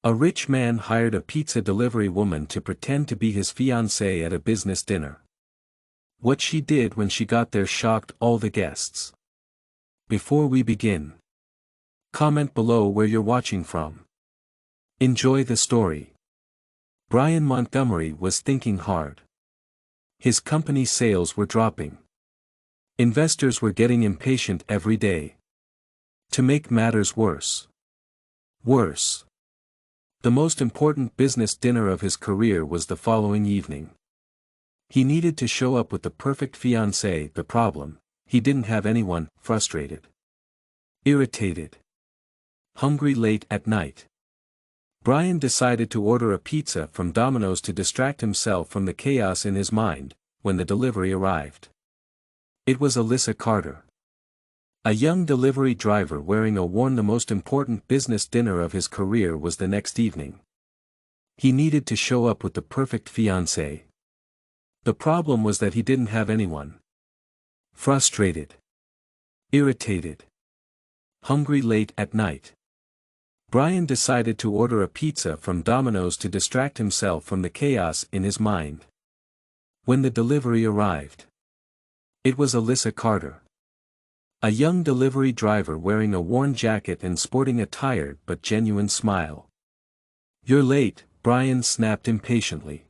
A rich man hired a pizza delivery woman to pretend to be his fiancée at a business dinner. What she did when she got there shocked all the guests. Before we begin, comment below where you're watching from. Enjoy the story. Brian Montgomery was thinking hard. His company's sales were dropping. Investors were getting impatient every day. To make matters worse, the most important business dinner of his career was the following evening. He needed to show up with the perfect fiancée. The problem, he didn't have anyone. Frustrated, irritated, hungry late at night, Brian decided to order a pizza from Domino's to distract himself from the chaos in his mind. When the delivery arrived, it was Alyssa Carter, a young delivery driver wearing a worn. The most important business dinner of his career was the next evening. He needed to show up with the perfect fiancée. The problem was that he didn't have anyone. Frustrated, irritated, hungry late at night, Brian decided to order a pizza from Domino's to distract himself from the chaos in his mind. When the delivery arrived, it was Alyssa Carter, a young delivery driver wearing a worn jacket and sporting a tired but genuine smile. "You're late," Brian snapped impatiently.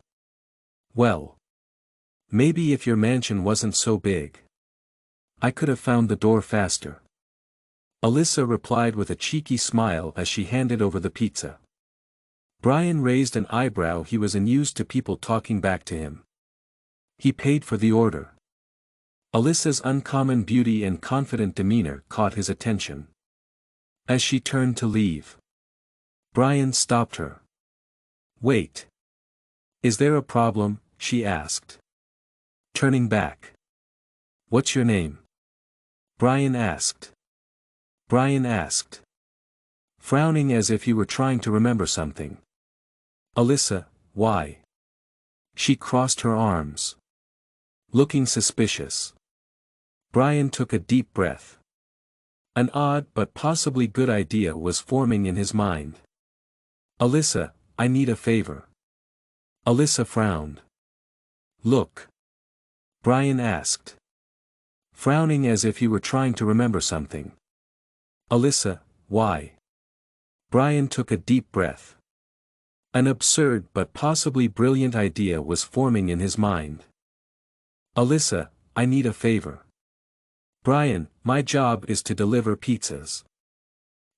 "Well, maybe if your mansion wasn't so big, I could have found the door faster," Alyssa replied with a cheeky smile as she handed over the pizza. Brian raised an eyebrow. He was unused to people talking back to him. He paid for the order. Alyssa's uncommon beauty and confident demeanor caught his attention. As she turned to leave, Brian stopped her. "Wait. Is there a problem?" she asked, turning back. "What's your name?" Brian asked. Frowning as if he were trying to remember something. "Alyssa, why?" She crossed her arms, looking suspicious. Brian took a deep breath. An odd but possibly good idea was forming in his mind. "Alyssa, I need a favor." Alyssa frowned. "Look?" Brian asked, frowning as if he were trying to remember something. "Alyssa, why?" Brian took a deep breath. An absurd but possibly brilliant idea was forming in his mind. "Alyssa, I need a favor." "Brian, my job is to deliver pizzas,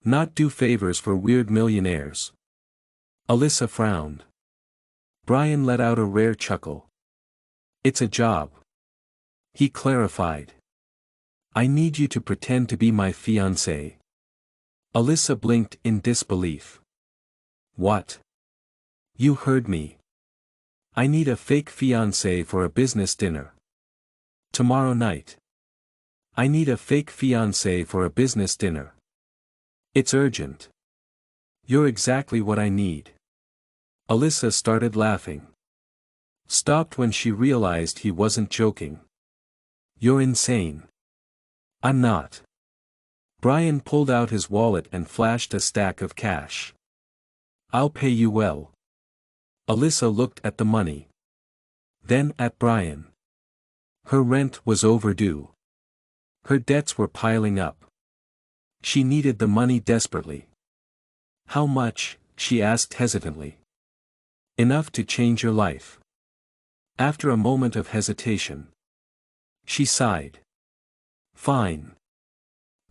not do favors for weird millionaires." Alyssa frowned. Brian let out a rare chuckle. "It's a job," he clarified. "I need you to pretend to be my fiancée." Alyssa blinked in disbelief. "What? You heard me. I need a fake fiancée for a business dinner. Tomorrow night. I need a fake fiancée for a business dinner. It's urgent. You're exactly what I need." Alyssa started laughing. Stopped when she realized he wasn't joking. "You're insane." "I'm not." Brian pulled out his wallet and flashed a stack of cash. "I'll pay you well." Alyssa looked at the money, then at Brian. Her rent was overdue. Her debts were piling up. She needed the money desperately. "How much?" she asked hesitantly. "Enough to change your life." After a moment of hesitation, she sighed. "Fine.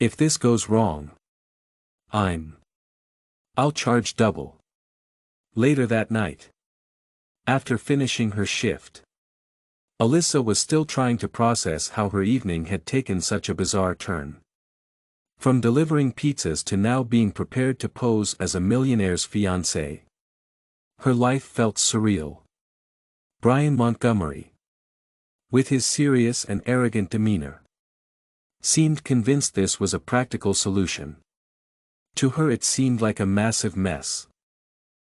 If this goes wrong, I'll charge double." Later that night, after finishing her shift, Alyssa was still trying to process how her evening had taken such a bizarre turn. From delivering pizzas to now being prepared to pose as a millionaire's fiancée. Her life felt surreal. Brian Montgomery, with his serious and arrogant demeanor, seemed convinced this was a practical solution. To her it seemed like a massive mess.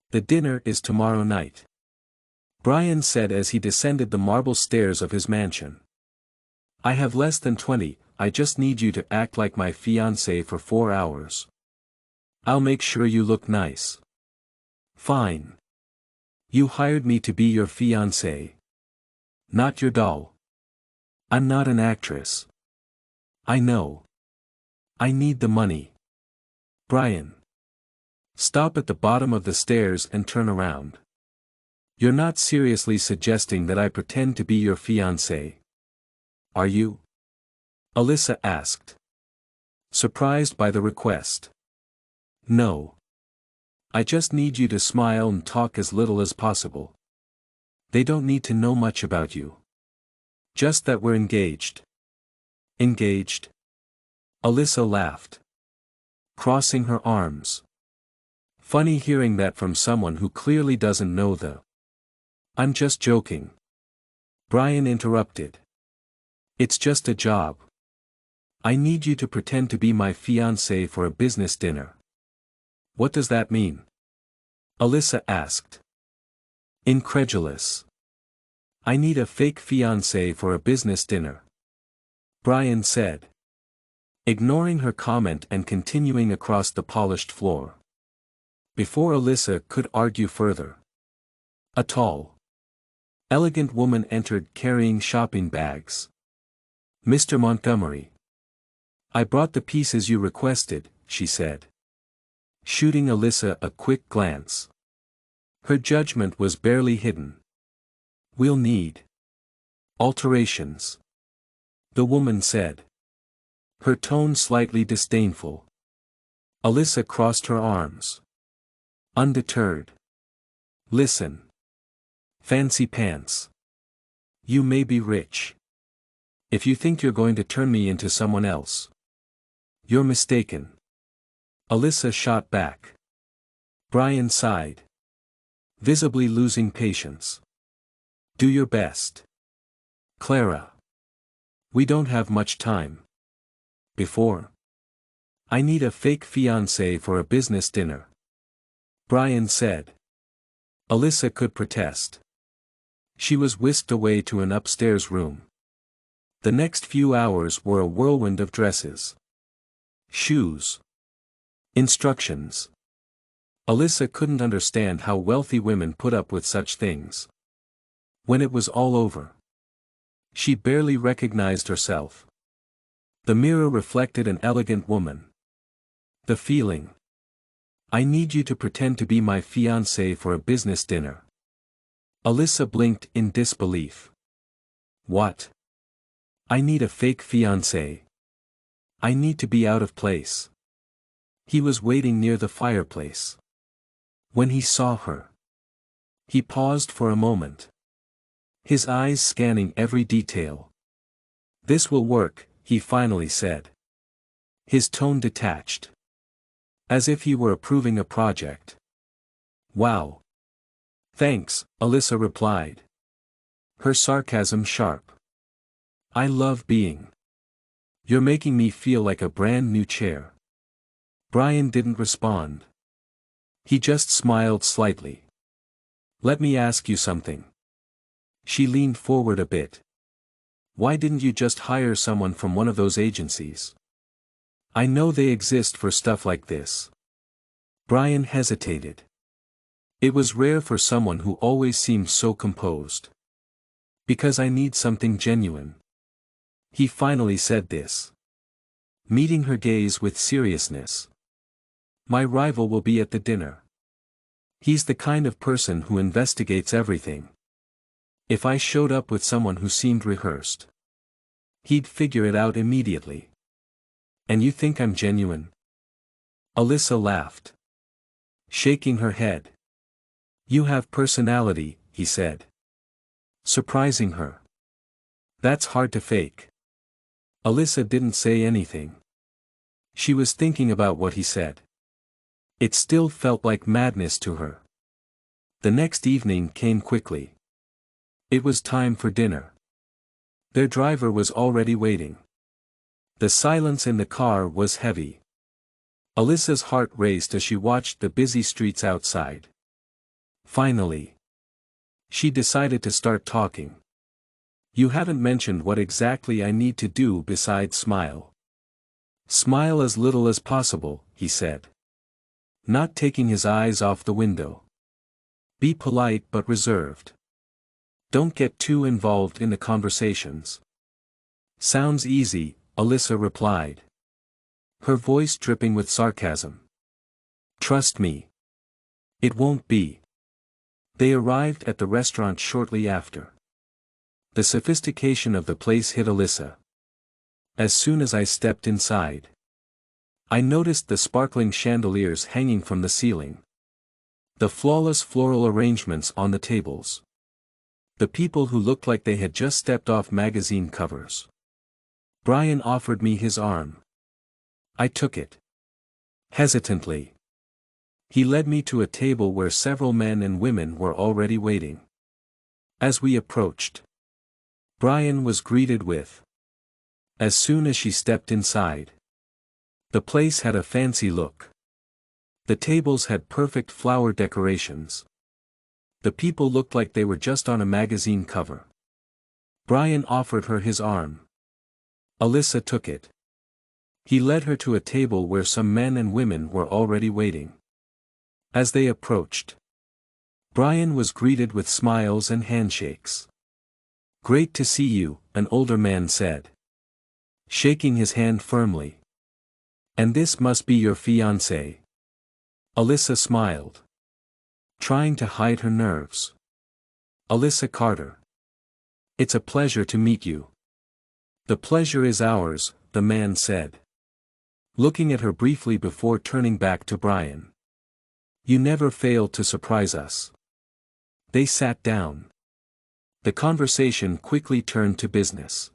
"The dinner is tomorrow night," Brian said as he descended the marble stairs of his mansion. "I have less than 20, I just need you to act like my fiancée for 4 hours. I'll make sure you look nice." Fine. You hired me to be your fiancé. Not your doll. I'm not an actress. I know. I need the money. Brian. Stop at the bottom of the stairs and turn around. You're not seriously suggesting that I pretend to be your fiancé, are you? Alyssa asked, surprised by the request. No. I just need you to smile and talk as little as possible. They don't need to know much about you. Just that we're engaged. Engaged? Alyssa laughed, crossing her arms. Funny hearing that from someone who clearly doesn't know the. I'm just joking. Brian interrupted. It's just a job. I need you to pretend to be my fiancé for a business dinner. What does that mean? Alyssa asked. Incredulous. I need a fake fiancé for a business dinner. Brian said, ignoring her comment and continuing across the polished floor. Before Alyssa could argue further, a tall, elegant woman entered carrying shopping bags. Mr. Montgomery. I brought the pieces you requested, she said, shooting Alyssa a quick glance. Her judgment was barely hidden. We'll need alterations, the woman said, her tone slightly disdainful. Alyssa crossed her arms, undeterred. Listen. Fancy pants. You may be rich. If you think you're going to turn me into someone else, you're mistaken. Alyssa shot back. Brian sighed, visibly losing patience. Do your best, Clara. We don't have much time. Before. I need a fake fiancé for a business dinner, Brian said. Alyssa could protest. She was whisked away to an upstairs room. The next few hours were a whirlwind of dresses, shoes, instructions. Alyssa couldn't understand how wealthy women put up with such things. When it was all over, she barely recognized herself. The mirror reflected an elegant woman. The feeling. I need you to pretend to be my fiancé for a business dinner. Alyssa blinked in disbelief. What? I need a fake fiancé. I need to be out of place. He was waiting near the fireplace. When he saw her, he paused for a moment, his eyes scanning every detail. This will work, he finally said. His tone detached, as if he were approving a project. Wow. Thanks, Alyssa replied, her sarcasm sharp. I love being. You're making me feel like a brand new chair. Brian didn't respond. He just smiled slightly. Let me ask you something. She leaned forward a bit. Why didn't you just hire someone from one of those agencies? I know they exist for stuff like this. Brian hesitated. It was rare for someone who always seemed so composed. Because I need something genuine. He finally said this, meeting her gaze with seriousness. My rival will be at the dinner. He's the kind of person who investigates everything. If I showed up with someone who seemed rehearsed, he'd figure it out immediately. And you think I'm genuine? Alyssa laughed, shaking her head. You have personality, he said, surprising her. That's hard to fake. Alyssa didn't say anything. She was thinking about what he said. It still felt like madness to her. The next evening came quickly. It was time for dinner. Their driver was already waiting. The silence in the car was heavy. Alyssa's heart raced as she watched the busy streets outside. Finally, she decided to start talking. You haven't mentioned what exactly I need to do besides smile. Smile as little as possible, he said, not taking his eyes off the window. Be polite but reserved. Don't get too involved in the conversations. Sounds easy, Alyssa replied, her voice dripping with sarcasm. Trust me. It won't be. They arrived at the restaurant shortly after. The sophistication of the place hit Alyssa. As soon as I stepped inside, I noticed the sparkling chandeliers hanging from the ceiling. The flawless floral arrangements on the tables. The people who looked like they had just stepped off magazine covers. Brian offered me his arm. I took it. Hesitantly. He led me to a table where several men and women were already waiting. As we approached, Brian was greeted with. As soon as she stepped inside, the place had a fancy look. The tables had perfect flower decorations. The people looked like they were just on a magazine cover. Brian offered her his arm. Alyssa took it. He led her to a table where some men and women were already waiting. As they approached, Brian was greeted with smiles and handshakes. Great to see you, an older man said, shaking his hand firmly. And this must be your fiancé. Alyssa smiled, trying to hide her nerves. Alyssa Carter. It's a pleasure to meet you. The pleasure is ours, the man said, looking at her briefly before turning back to Brian. You never fail to surprise us. They sat down. The conversation quickly turned to business.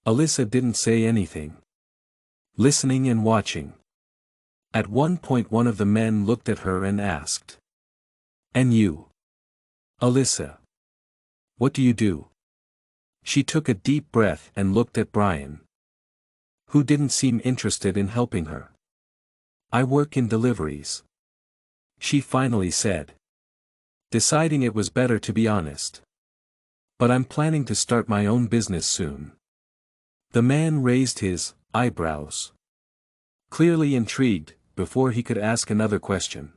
Alyssa didn't say anything, listening and watching. At one point one of the men looked at her and asked, "And you, Alyssa? What do you do?" She took a deep breath and looked at Brian, who didn't seem interested in helping her. "I work in deliveries," she finally said, deciding it was better to be honest. "But I'm planning to start my own business soon." The man raised his eyebrows, clearly intrigued, before he could ask another question.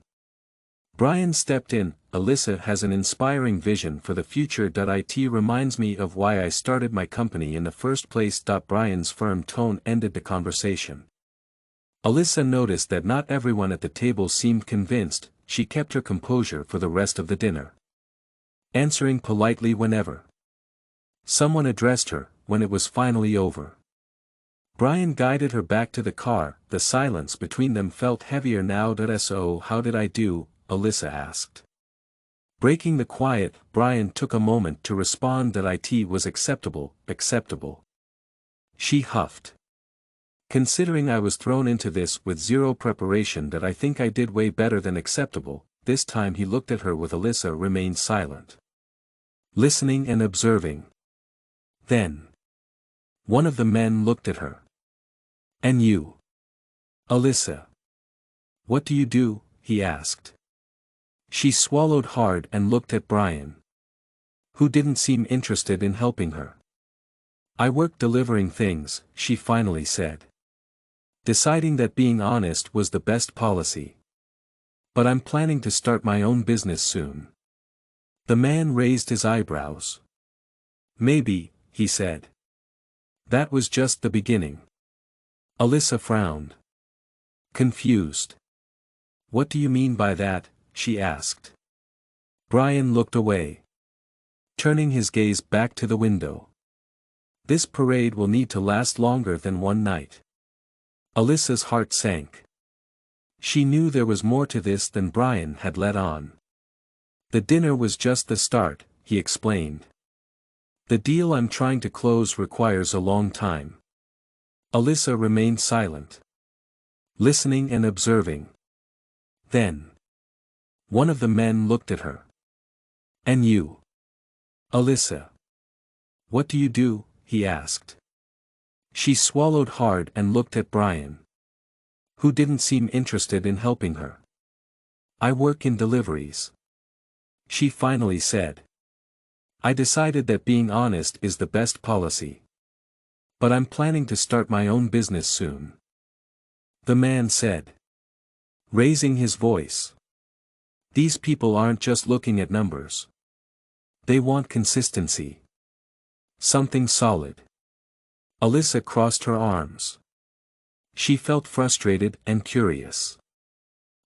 Brian stepped in. Alyssa has an inspiring vision for the future. It reminds me of why I started my company in the first place. Brian's firm tone ended the conversation. Alyssa noticed that not everyone at the table seemed convinced. She kept her composure for the rest of the dinner, answering politely whenever someone addressed her. When it was finally over, Brian guided her back to the car. The silence between them felt heavier now. "So how did I do?" Alyssa asked. Breaking the quiet, Brian took a moment to respond. "It was acceptable." "Acceptable?" she huffed. "Considering I was thrown into this with zero preparation, I think I did way better than acceptable." This time he looked at her with Alyssa remained silent, listening and observing. Then one of the men looked at her. "And you, Alyssa? What do you do?" he asked. She swallowed hard and looked at Brian, who didn't seem interested in helping her. "I work delivering things," she finally said, deciding that being honest was the best policy. "But I'm planning to start my own business soon." The man raised his eyebrows. "Maybe," he said. "That was just the beginning." Alyssa frowned, confused. "What do you mean by that?" she asked. Brian looked away, turning his gaze back to the window. "This parade will need to last longer than one night." Alyssa's heart sank. She knew there was more to this than Brian had let on. "The dinner was just the start," he explained. "The deal I'm trying to close requires a long time." Alyssa remained silent, listening and observing. Then one of the men looked at her. "And you, Alyssa? What do you do?" he asked. She swallowed hard and looked at Brian, who didn't seem interested in helping her. "I work in deliveries," she finally said. "I decided that being honest is the best policy. But I'm planning to start my own business soon," the man said, raising his voice. These people aren't just looking at numbers. They want consistency. Something solid. Alyssa crossed her arms. She felt frustrated and curious.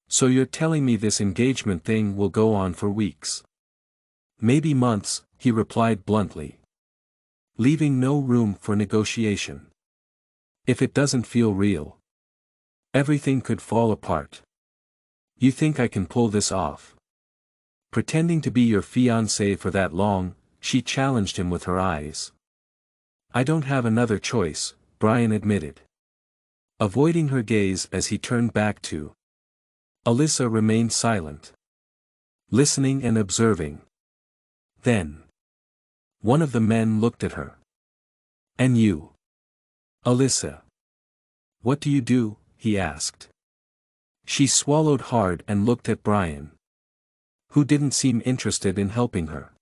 So you're telling me this engagement thing will go on for weeks? Maybe months, he replied bluntly, leaving no room for negotiation. If it doesn't feel real, everything could fall apart. You think I can pull this off? Pretending to be your fiancé for that long, she challenged him with her eyes. I don't have another choice, Brian admitted, avoiding her gaze as he turned back to. Alyssa remained silent, listening and observing. Then, one of the men looked at her. And you? Alyssa. What do you do? He asked. She swallowed hard and looked at Brian, who didn't seem interested in helping her.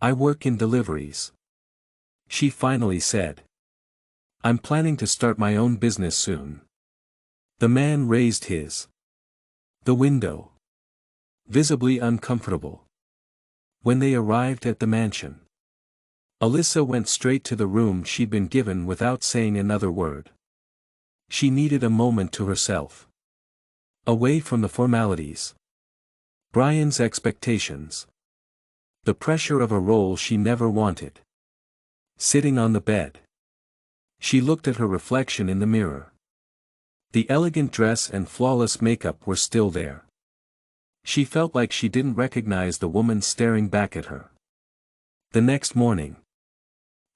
I work in deliveries, she finally said. I'm planning to start my own business soon. The man raised the window, visibly uncomfortable. When they arrived at the mansion, Alyssa went straight to the room she'd been given without saying another word. She needed a moment to herself, away from the formalities, Brian's expectations, the pressure of a role she never wanted. Sitting on the bed, she looked at her reflection in the mirror. The elegant dress and flawless makeup were still there. She felt like she didn't recognize the woman staring back at her. The next morning,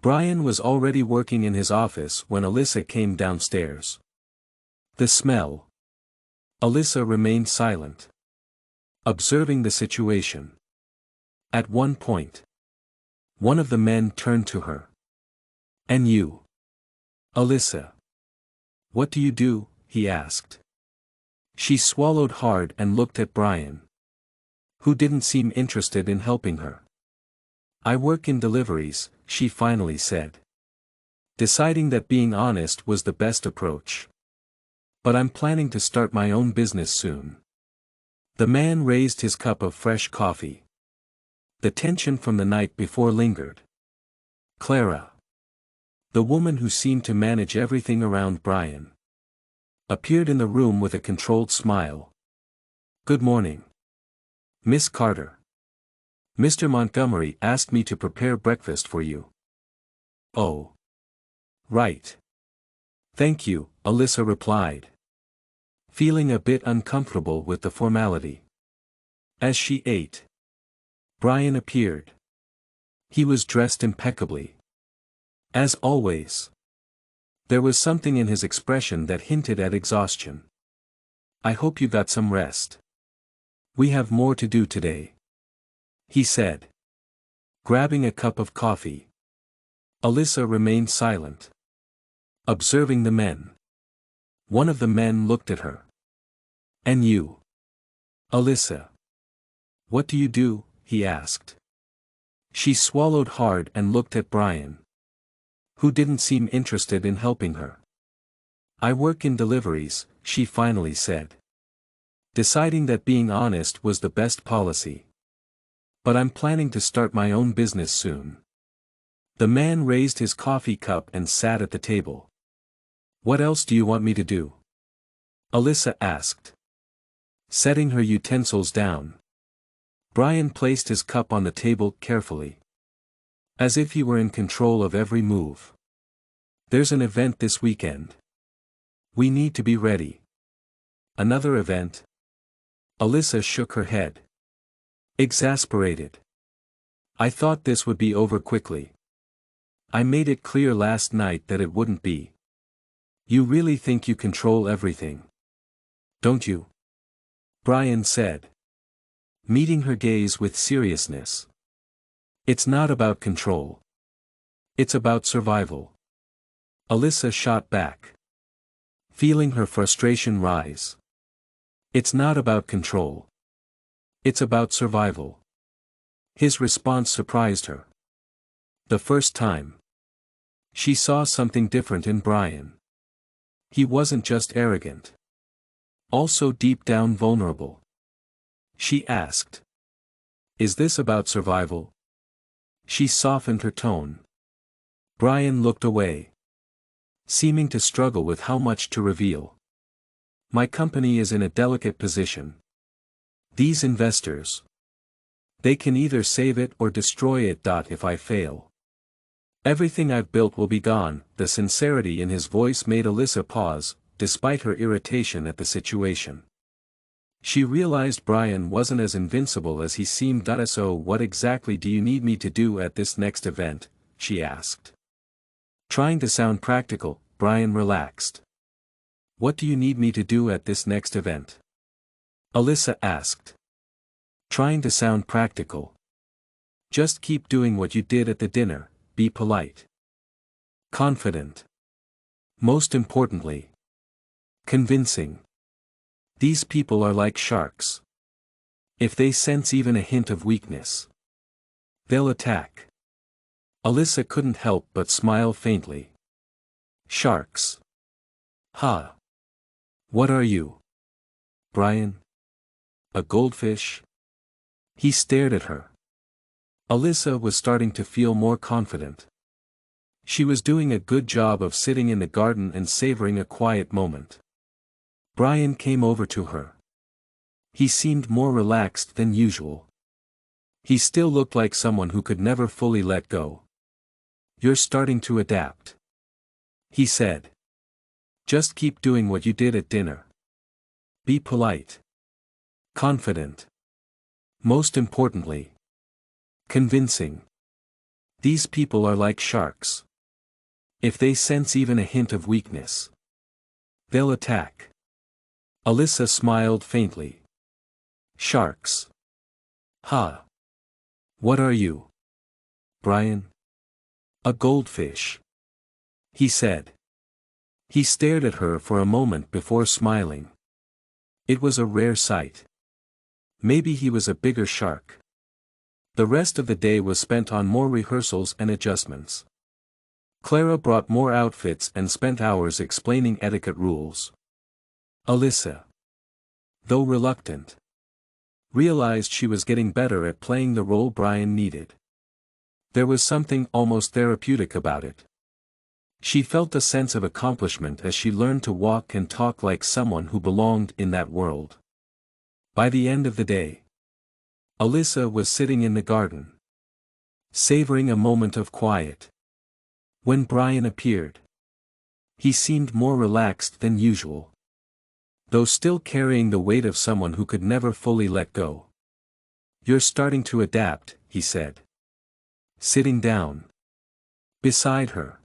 Brian was already working in his office when Alyssa came downstairs. The smell. Alyssa remained silent, observing the situation. At one point, one of the men turned to her. And you? Alyssa. What do you do? He asked. She swallowed hard and looked at Brian, who didn't seem interested in helping her. I work in deliveries, she finally said, deciding that being honest was the best approach. But I'm planning to start my own business soon. The man raised his cup of fresh coffee. The tension from the night before lingered. Clara, the woman who seemed to manage everything around Brian, appeared in the room with a controlled smile. Good morning, Miss Carter. Mr. Montgomery asked me to prepare breakfast for you. Oh. Right. Thank you, Alyssa replied, feeling a bit uncomfortable with the formality. As she ate, Brian appeared. He was dressed impeccably. As always. There was something in his expression that hinted at exhaustion. I hope you got some rest. We have more to do today, he said, grabbing a cup of coffee. Alyssa remained silent, observing the men. One of the men looked at her. And you? Alyssa. What do you do? He asked. She swallowed hard and looked at Brian, who didn't seem interested in helping her. I work in deliveries, she finally said, deciding that being honest was the best policy. But I'm planning to start my own business soon. The man raised his coffee cup and sat at the table. What else do you want me to do? Alyssa asked, setting her utensils down. Brian placed his cup on the table carefully, as if he were in control of every move. There's an event this weekend. We need to be ready. Another event? Alyssa shook her head, exasperated. I thought this would be over quickly. I made it clear last night that it wouldn't be. You really think you control everything, don't you? Brian said, meeting her gaze with seriousness. It's not about control. It's about survival. Alyssa shot back, feeling her frustration rise. It's not about control. It's about survival. His response surprised her. The first time, she saw something different in Brian. He wasn't just arrogant. Also deep down vulnerable. She asked. Is this about survival? She softened her tone. Brian looked away, seeming to struggle with how much to reveal. My company is in a delicate position. These investors. They can either save it or destroy it. If I fail, everything I've built will be gone. The sincerity in his voice made Alyssa pause, despite her irritation at the situation. She realized Brian wasn't as invincible as he seemed. So what exactly do you need me to do at this next event? She asked. Trying to sound practical, Brian relaxed. What do you need me to do at this next event? Alyssa asked. Trying to sound practical. Just keep doing what you did at the dinner, be polite. Confident. Most importantly. Convincing. These people are like sharks. If they sense even a hint of weakness, they'll attack. Alyssa couldn't help but smile faintly. Sharks. Ha. What are you? Brian? A goldfish? He stared at her. Alyssa was starting to feel more confident. She was doing a good job of sitting in the garden and savoring a quiet moment. Brian came over to her. He seemed more relaxed than usual. He still looked like someone who could never fully let go. You're starting to adapt, he said. Just keep doing what you did at dinner. Be polite. Confident. Most importantly. Convincing. These people are like sharks. If they sense even a hint of weakness, they'll attack. Alyssa smiled faintly. Sharks. Ha. What are you? Brian? A goldfish, he said. He stared at her for a moment before smiling. It was a rare sight. Maybe he was a bigger shark. The rest of the day was spent on more rehearsals and adjustments. Clara brought more outfits and spent hours explaining etiquette rules. Alyssa, though reluctant, realized she was getting better at playing the role Brian needed. There was something almost therapeutic about it. She felt a sense of accomplishment as she learned to walk and talk like someone who belonged in that world. By the end of the day, Alyssa was sitting in the garden, savoring a moment of quiet. When Brian appeared, he seemed more relaxed than usual, though still carrying the weight of someone who could never fully let go. You're starting to adapt, he said. Sitting down beside her.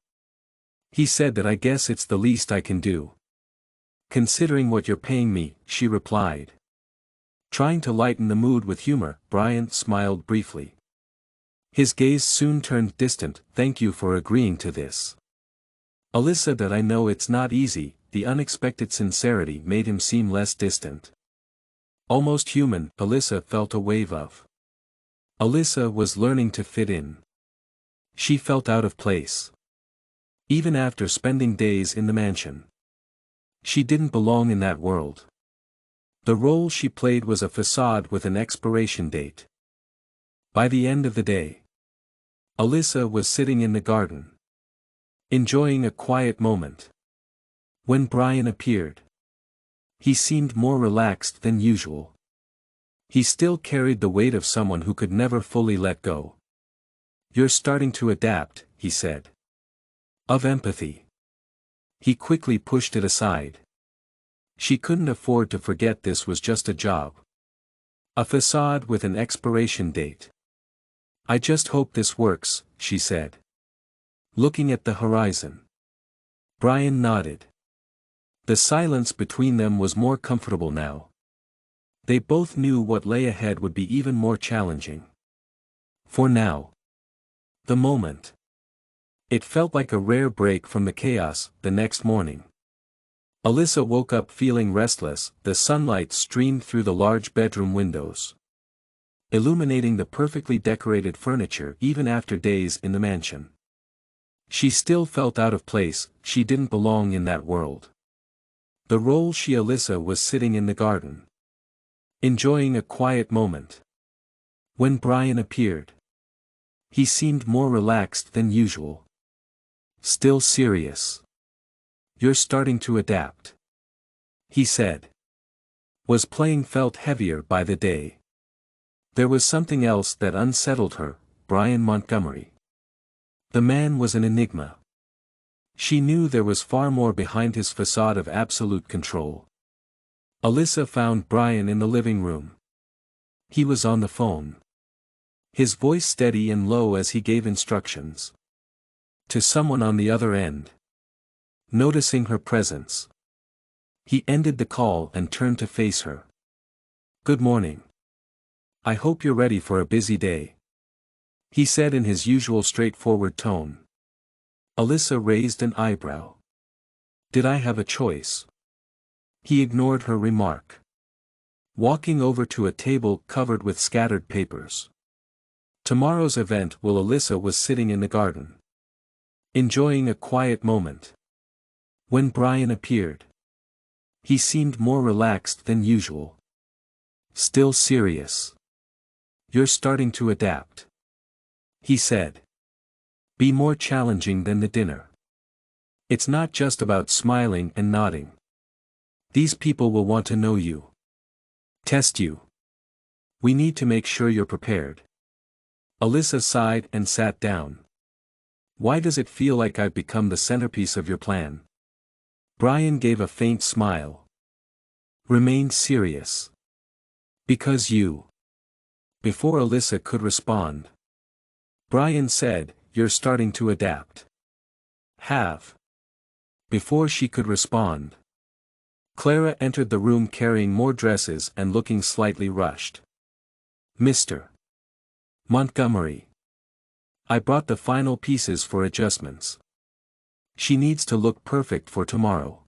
He said that I guess it's the least I can do. Considering what you're paying me, she replied. Trying to lighten the mood with humor, Brian smiled briefly. His gaze soon turned distant. Thank you for agreeing to this. Alyssa, that I know it's not easy. The unexpected sincerity made him seem less distant. Almost human. Alyssa felt a wave of. Alyssa was learning to fit in. She felt out of place. Even after spending days in the mansion, she didn't belong in that world. The role she played was a facade with an expiration date. By the end of the day, Alyssa was sitting in the garden, enjoying a quiet moment. When Brian appeared, he seemed more relaxed than usual. He still carried the weight of someone who could never fully let go. You're starting to adapt, he said. Of empathy. He quickly pushed it aside. She couldn't afford to forget this was just a job. A facade with an expiration date. I just hope this works, she said, looking at the horizon. Brian nodded. The silence between them was more comfortable now. They both knew what lay ahead would be even more challenging. For now. The moment. It felt like a rare break from the chaos. The next morning, Alyssa woke up feeling restless. The sunlight streamed through the large bedroom windows, illuminating the perfectly decorated furniture even after days in the mansion. She still felt out of place. She didn't belong in that world. The role Alyssa was sitting in the garden, enjoying a quiet moment. When Brian appeared, he seemed more relaxed than usual. Still serious. "You're starting to adapt," he said. Was playing felt heavier by the day. There was something else that unsettled her, Brian Montgomery. The man was an enigma. She knew there was far more behind his facade of absolute control. Alyssa found Brian in the living room. He was on the phone. His voice steady and low as he gave instructions to someone on the other end. Noticing her presence, he ended the call and turned to face her. "Good morning. I hope you're ready for a busy day," he said in his usual straightforward tone. Alyssa raised an eyebrow. "Did I have a choice?" He ignored her remark, walking over to a table covered with scattered papers. Tomorrow's event. Alyssa was sitting in the garden, enjoying a quiet moment. When Brian appeared, he seemed more relaxed than usual. Still serious. "You're starting to adapt," he said. "Be more challenging than the dinner. It's not just about smiling and nodding. These people will want to know you. Test you. We need to make sure you're prepared." Alyssa sighed and sat down. "Why does it feel like I've become the centerpiece of your plan?" Brian gave a faint smile. Remained serious. "Because you." Before Alyssa could respond, Brian said, "You're starting to adapt." "Have." Before she could respond, Clara entered the room carrying more dresses and looking slightly rushed. "Mr. Montgomery, I brought the final pieces for adjustments. She needs to look perfect for tomorrow."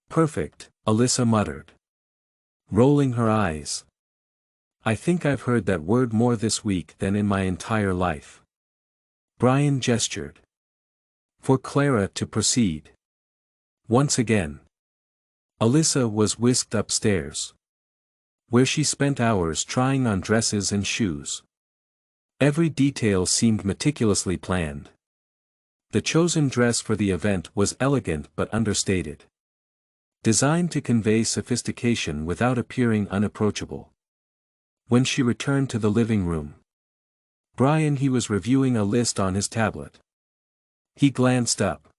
"Perfect," Alyssa muttered, rolling her eyes. "I think I've heard that word more this week than in my entire life." Brian gestured for Clara to proceed. Once again, Alyssa was whisked upstairs, where she spent hours trying on dresses and shoes. Every detail seemed meticulously planned. The chosen dress for the event was elegant but understated, designed to convey sophistication without appearing unapproachable. When she returned to the living room, he was reviewing a list on his tablet. He glanced up,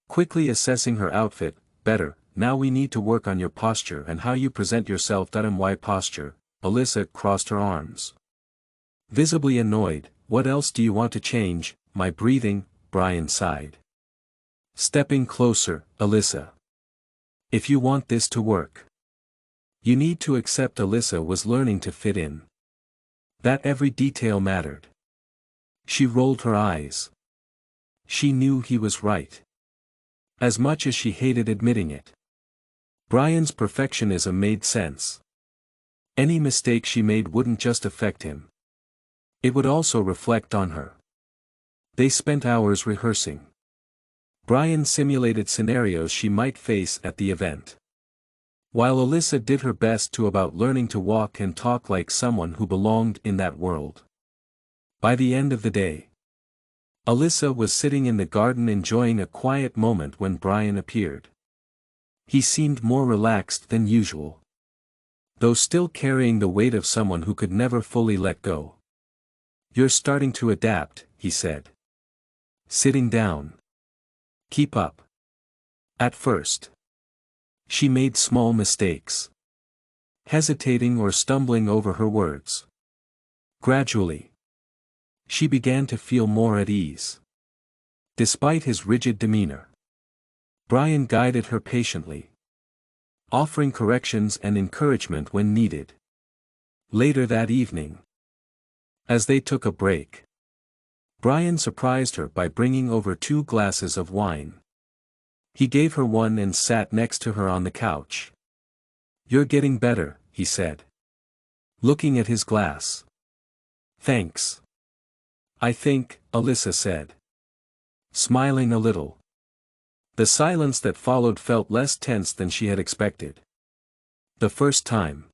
quickly assessing her outfit. "Better, now we need to work on your posture and how you present yourself." My posture, Alyssa crossed her arms, visibly annoyed. "What else do you want to change?" "My breathing," Brian sighed. Stepping closer, "Alyssa, if you want this to work, you need to accept." Alyssa was learning to fit in. That every detail mattered. She rolled her eyes. She knew he was right, as much as she hated admitting it. Brian's perfectionism made sense. Any mistake she made wouldn't just affect him. It would also reflect on her. They spent hours rehearsing. Brian simulated scenarios she might face at the event, while Alyssa did her best to about learning to walk and talk like someone who belonged in that world. By the end of the day, Alyssa was sitting in the garden enjoying a quiet moment when Brian appeared. He seemed more relaxed than usual, though still carrying the weight of someone who could never fully let go. "You're starting to adapt," he said, sitting down. "Keep up." At first, she made small mistakes, hesitating or stumbling over her words. Gradually, she began to feel more at ease. Despite his rigid demeanor, Brian guided her patiently, offering corrections and encouragement when needed. Later that evening, as they took a break, Brian surprised her by bringing over 2 glasses of wine. He gave her one and sat next to her on the couch. "You're getting better," he said, looking at his glass. "Thanks. I think," Alyssa said, smiling a little. The silence that followed felt less tense than she had expected. The first time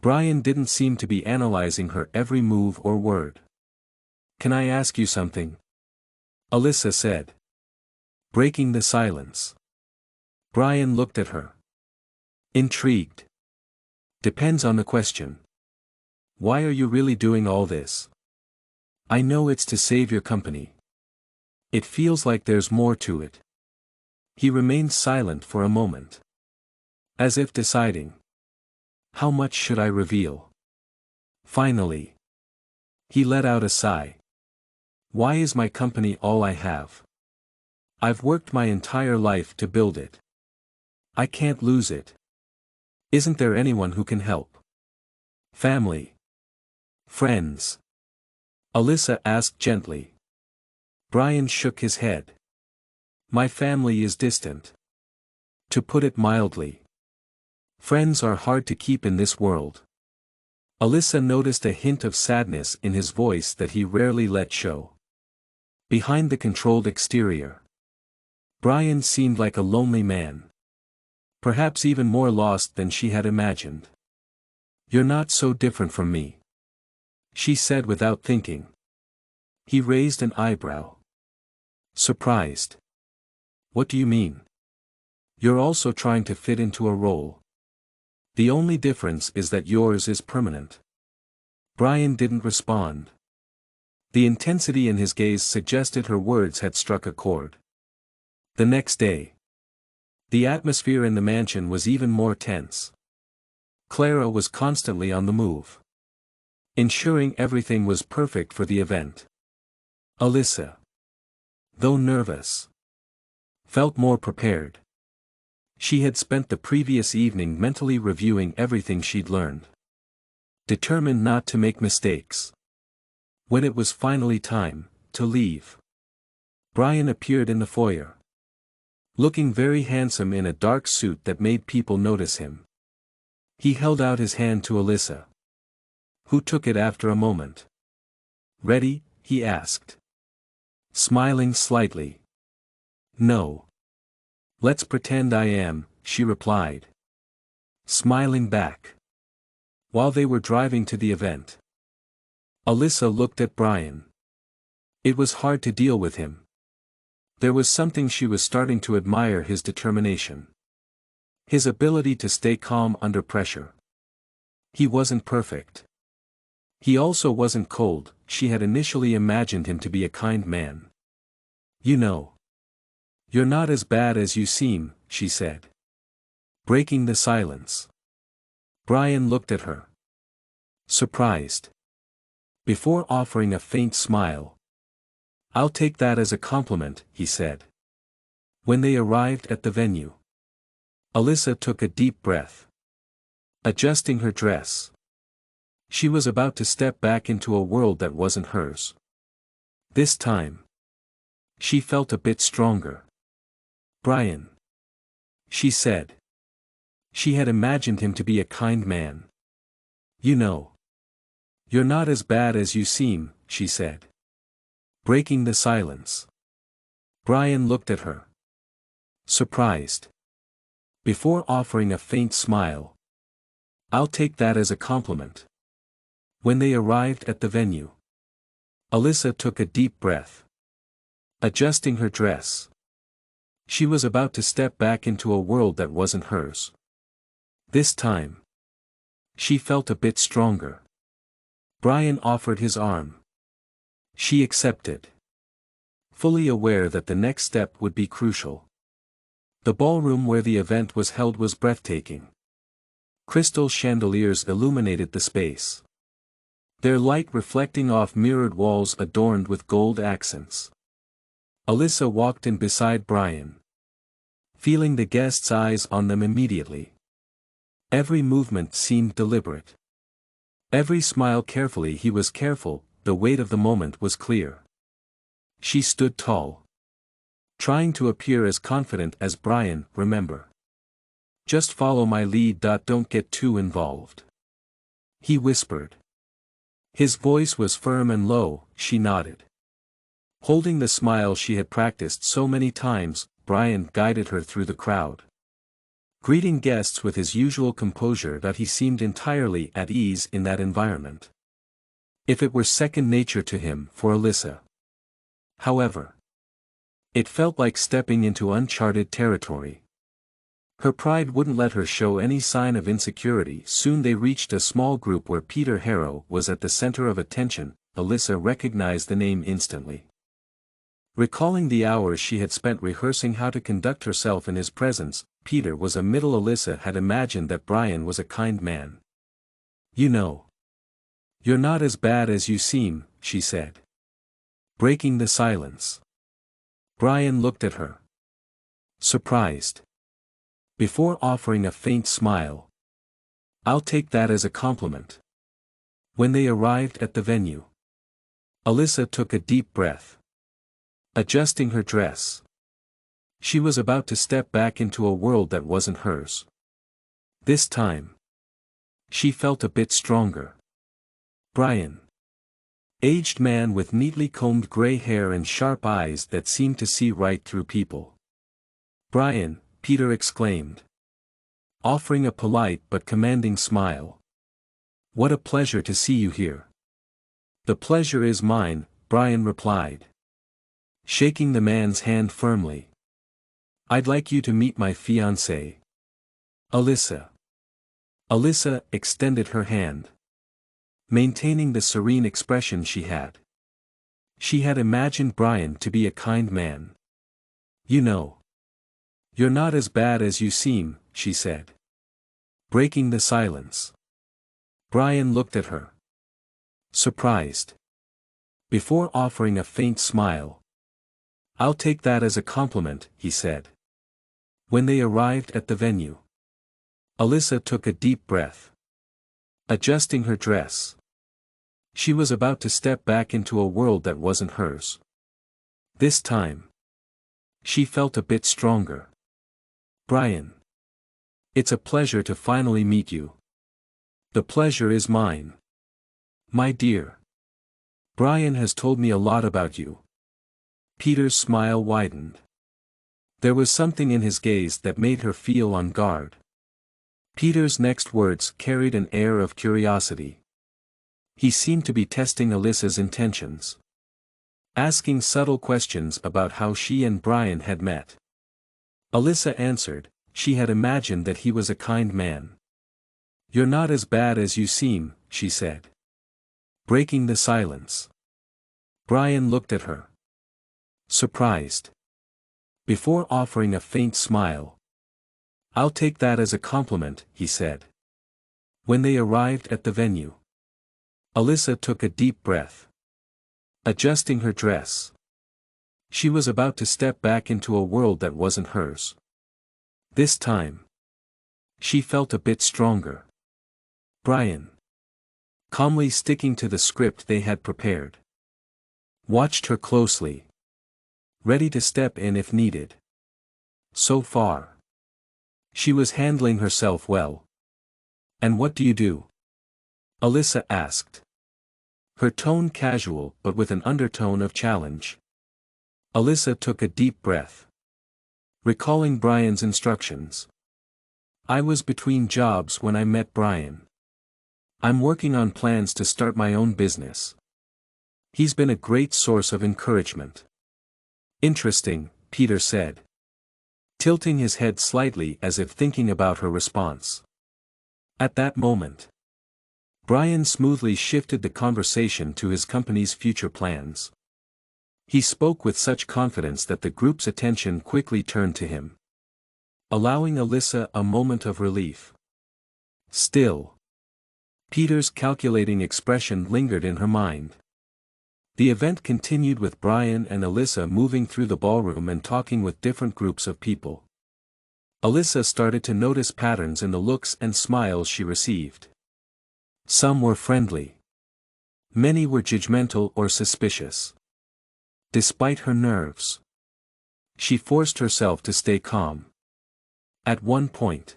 Brian didn't seem to be analyzing her every move or word. "Can I ask you something?" Alyssa said, breaking the silence. Brian looked at her, intrigued. "Depends on the question. Why are you really doing all this?" "I know it's to save your company. It feels like there's more to it." He remained silent for a moment, as if deciding. "How much should I reveal?" Finally, he let out a sigh. "Why is my company all I have? I've worked my entire life to build it. I can't lose it. Isn't there anyone who can help? Family? Friends?" Alyssa asked gently. Brian shook his head. "My family is distant. To put it mildly. Friends are hard to keep in this world." Alyssa noticed a hint of sadness in his voice that he rarely let show. Behind the controlled exterior, Brian seemed like a lonely man. Perhaps even more lost than she had imagined. "You're not so different from me," she said without thinking. He raised an eyebrow. Surprised. "What do you mean?" "You're also trying to fit into a role. The only difference is that yours is permanent." Brian didn't respond. The intensity in his gaze suggested her words had struck a chord. The next day, the atmosphere in the mansion was even more tense. Clara was constantly on the move, ensuring everything was perfect for the event. Alyssa, though nervous, felt more prepared. She had spent the previous evening mentally reviewing everything she'd learned, determined not to make mistakes. When it was finally time to leave, Brian appeared in the foyer, looking very handsome in a dark suit that made people notice him. He held out his hand to Alyssa, who took it after a moment. "Ready?" he asked, smiling slightly. "No. Let's pretend I am," she replied, smiling back. While they were driving to the event, Alyssa looked at Brian. It was hard to deal with him. There was something she was starting to admire: his determination. His ability to stay calm under pressure. He wasn't perfect. He also wasn't cold. She had initially imagined him to be a kind man. "You know, you're not as bad as you seem," she said, breaking the silence. Brian looked at her, surprised. Before offering a faint smile, "I'll take that as a compliment," he said. When they arrived at the venue, Alyssa took a deep breath, adjusting her dress. She was about to step back into a world that wasn't hers. This time, she felt a bit stronger. "Brian," she said. She had imagined him to be a kind man. "You know, you're not as bad as you seem," she said, breaking the silence. Brian looked at her, surprised. Before offering a faint smile, "I'll take that as a compliment." When they arrived at the venue, Alyssa took a deep breath, adjusting her dress. She was about to step back into a world that wasn't hers. This time, she felt a bit stronger. Brian offered his arm. She accepted, fully aware that the next step would be crucial. The ballroom where the event was held was breathtaking. Crystal chandeliers illuminated the space, their light reflecting off mirrored walls adorned with gold accents. Alyssa walked in beside Brian, feeling the guests' eyes on them immediately. Every movement seemed deliberate. Every smile carefully. He was careful. The weight of the moment was clear. She stood tall, trying to appear as confident as Brian. "Remember, just follow my lead. Don't get too involved," he whispered. His voice was firm and low. She nodded. Holding the smile she had practiced so many times, Brian guided her through the crowd. greeting guests with his usual composure that he seemed entirely at ease in that environment. If it were second nature to him for Alyssa. However, it felt like stepping into uncharted territory. Her pride wouldn't let her show any sign of insecurity. Soon they reached a small group where Peter Harrow was at the center of attention. Alyssa recognized the name instantly. Recalling the hours she had spent rehearsing how to conduct herself in his presence, Peter was a middle. Alyssa had imagined that Brian was a kind man. "You know. You're not as bad as you seem," she said. Breaking the silence. Brian looked at her. Surprised. Before offering a faint smile. "I'll take that as a compliment." When they arrived at the venue, Alyssa took a deep breath. Adjusting her dress. She was about to step back into a world that wasn't hers. This time, she felt a bit stronger. Brian. Aged man with neatly combed gray hair and sharp eyes that seemed to see right through people. "Brian," Peter exclaimed, offering a polite but commanding smile. "What a pleasure to see you here." "The pleasure is mine," Brian replied, shaking the man's hand firmly. "I'd like you to meet my fiancée, Alyssa." Alyssa extended her hand, maintaining the serene expression she had. She had imagined Brian to be a kind man. "You know. You're not as bad as you seem," she said. Breaking the silence. Brian looked at her. Surprised. Before offering a faint smile. "I'll take that as a compliment," he said. When they arrived at the venue, Alyssa took a deep breath. Adjusting her dress. She was about to step back into a world that wasn't hers. This time, she felt a bit stronger. "Brian. It's a pleasure to finally meet you." "The pleasure is mine. My dear. Brian has told me a lot about you." Peter's smile widened. There was something in his gaze that made her feel on guard. Peter's next words carried an air of curiosity. He seemed to be testing Alyssa's intentions. Asking subtle questions about how she and Brian had met. Alyssa answered, she had imagined that he was a kind man. "You're not as bad as you seem," she said. Breaking the silence. Brian looked at her. Surprised. Before offering a faint smile. "I'll take that as a compliment," he said. When they arrived at the venue, Alyssa took a deep breath. Adjusting her dress. She was about to step back into a world that wasn't hers. This time, she felt a bit stronger. Brian. Calmly sticking to the script they had prepared. Watched her closely. Ready to step in if needed. So far, she was handling herself well. "And what do you do?" Alyssa asked. Her tone casual but with an undertone of challenge. Alyssa took a deep breath. Recalling Brian's instructions. "I was between jobs when I met Brian. I'm working on plans to start my own business. He's been a great source of encouragement." "Interesting," Peter said, tilting his head slightly as if thinking about her response. At that moment, Brian smoothly shifted the conversation to his company's future plans. He spoke with such confidence that the group's attention quickly turned to him, allowing Alyssa a moment of relief. Still, Peter's calculating expression lingered in her mind. The event continued with Brian and Alyssa moving through the ballroom and talking with different groups of people. Alyssa started to notice patterns in the looks and smiles she received. Some were friendly. Many were judgmental or suspicious. Despite her nerves, she forced herself to stay calm. At one point,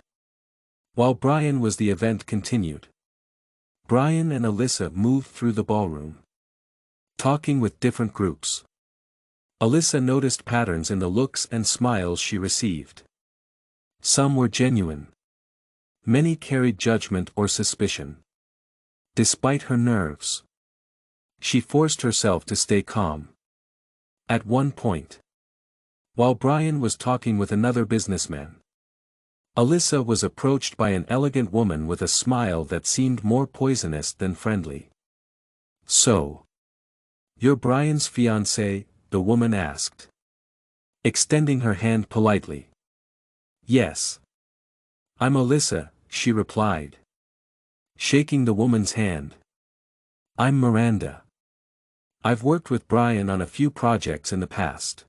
while Brian was the event continued. Brian and Alyssa moved through the ballroom, talking with different groups. Alyssa noticed patterns in the looks and smiles she received. Some were genuine. Many carried judgment or suspicion. Despite her nerves, she forced herself to stay calm. At one point, while Brian was talking with another businessman, Alyssa was approached by an elegant woman with a smile that seemed more poisonous than friendly. "So, you're Brian's fiancée?" the woman asked, extending her hand politely. "Yes. I'm Alyssa," she replied, shaking the woman's hand. "I'm Miranda. I've worked with Brian on a few projects in the past."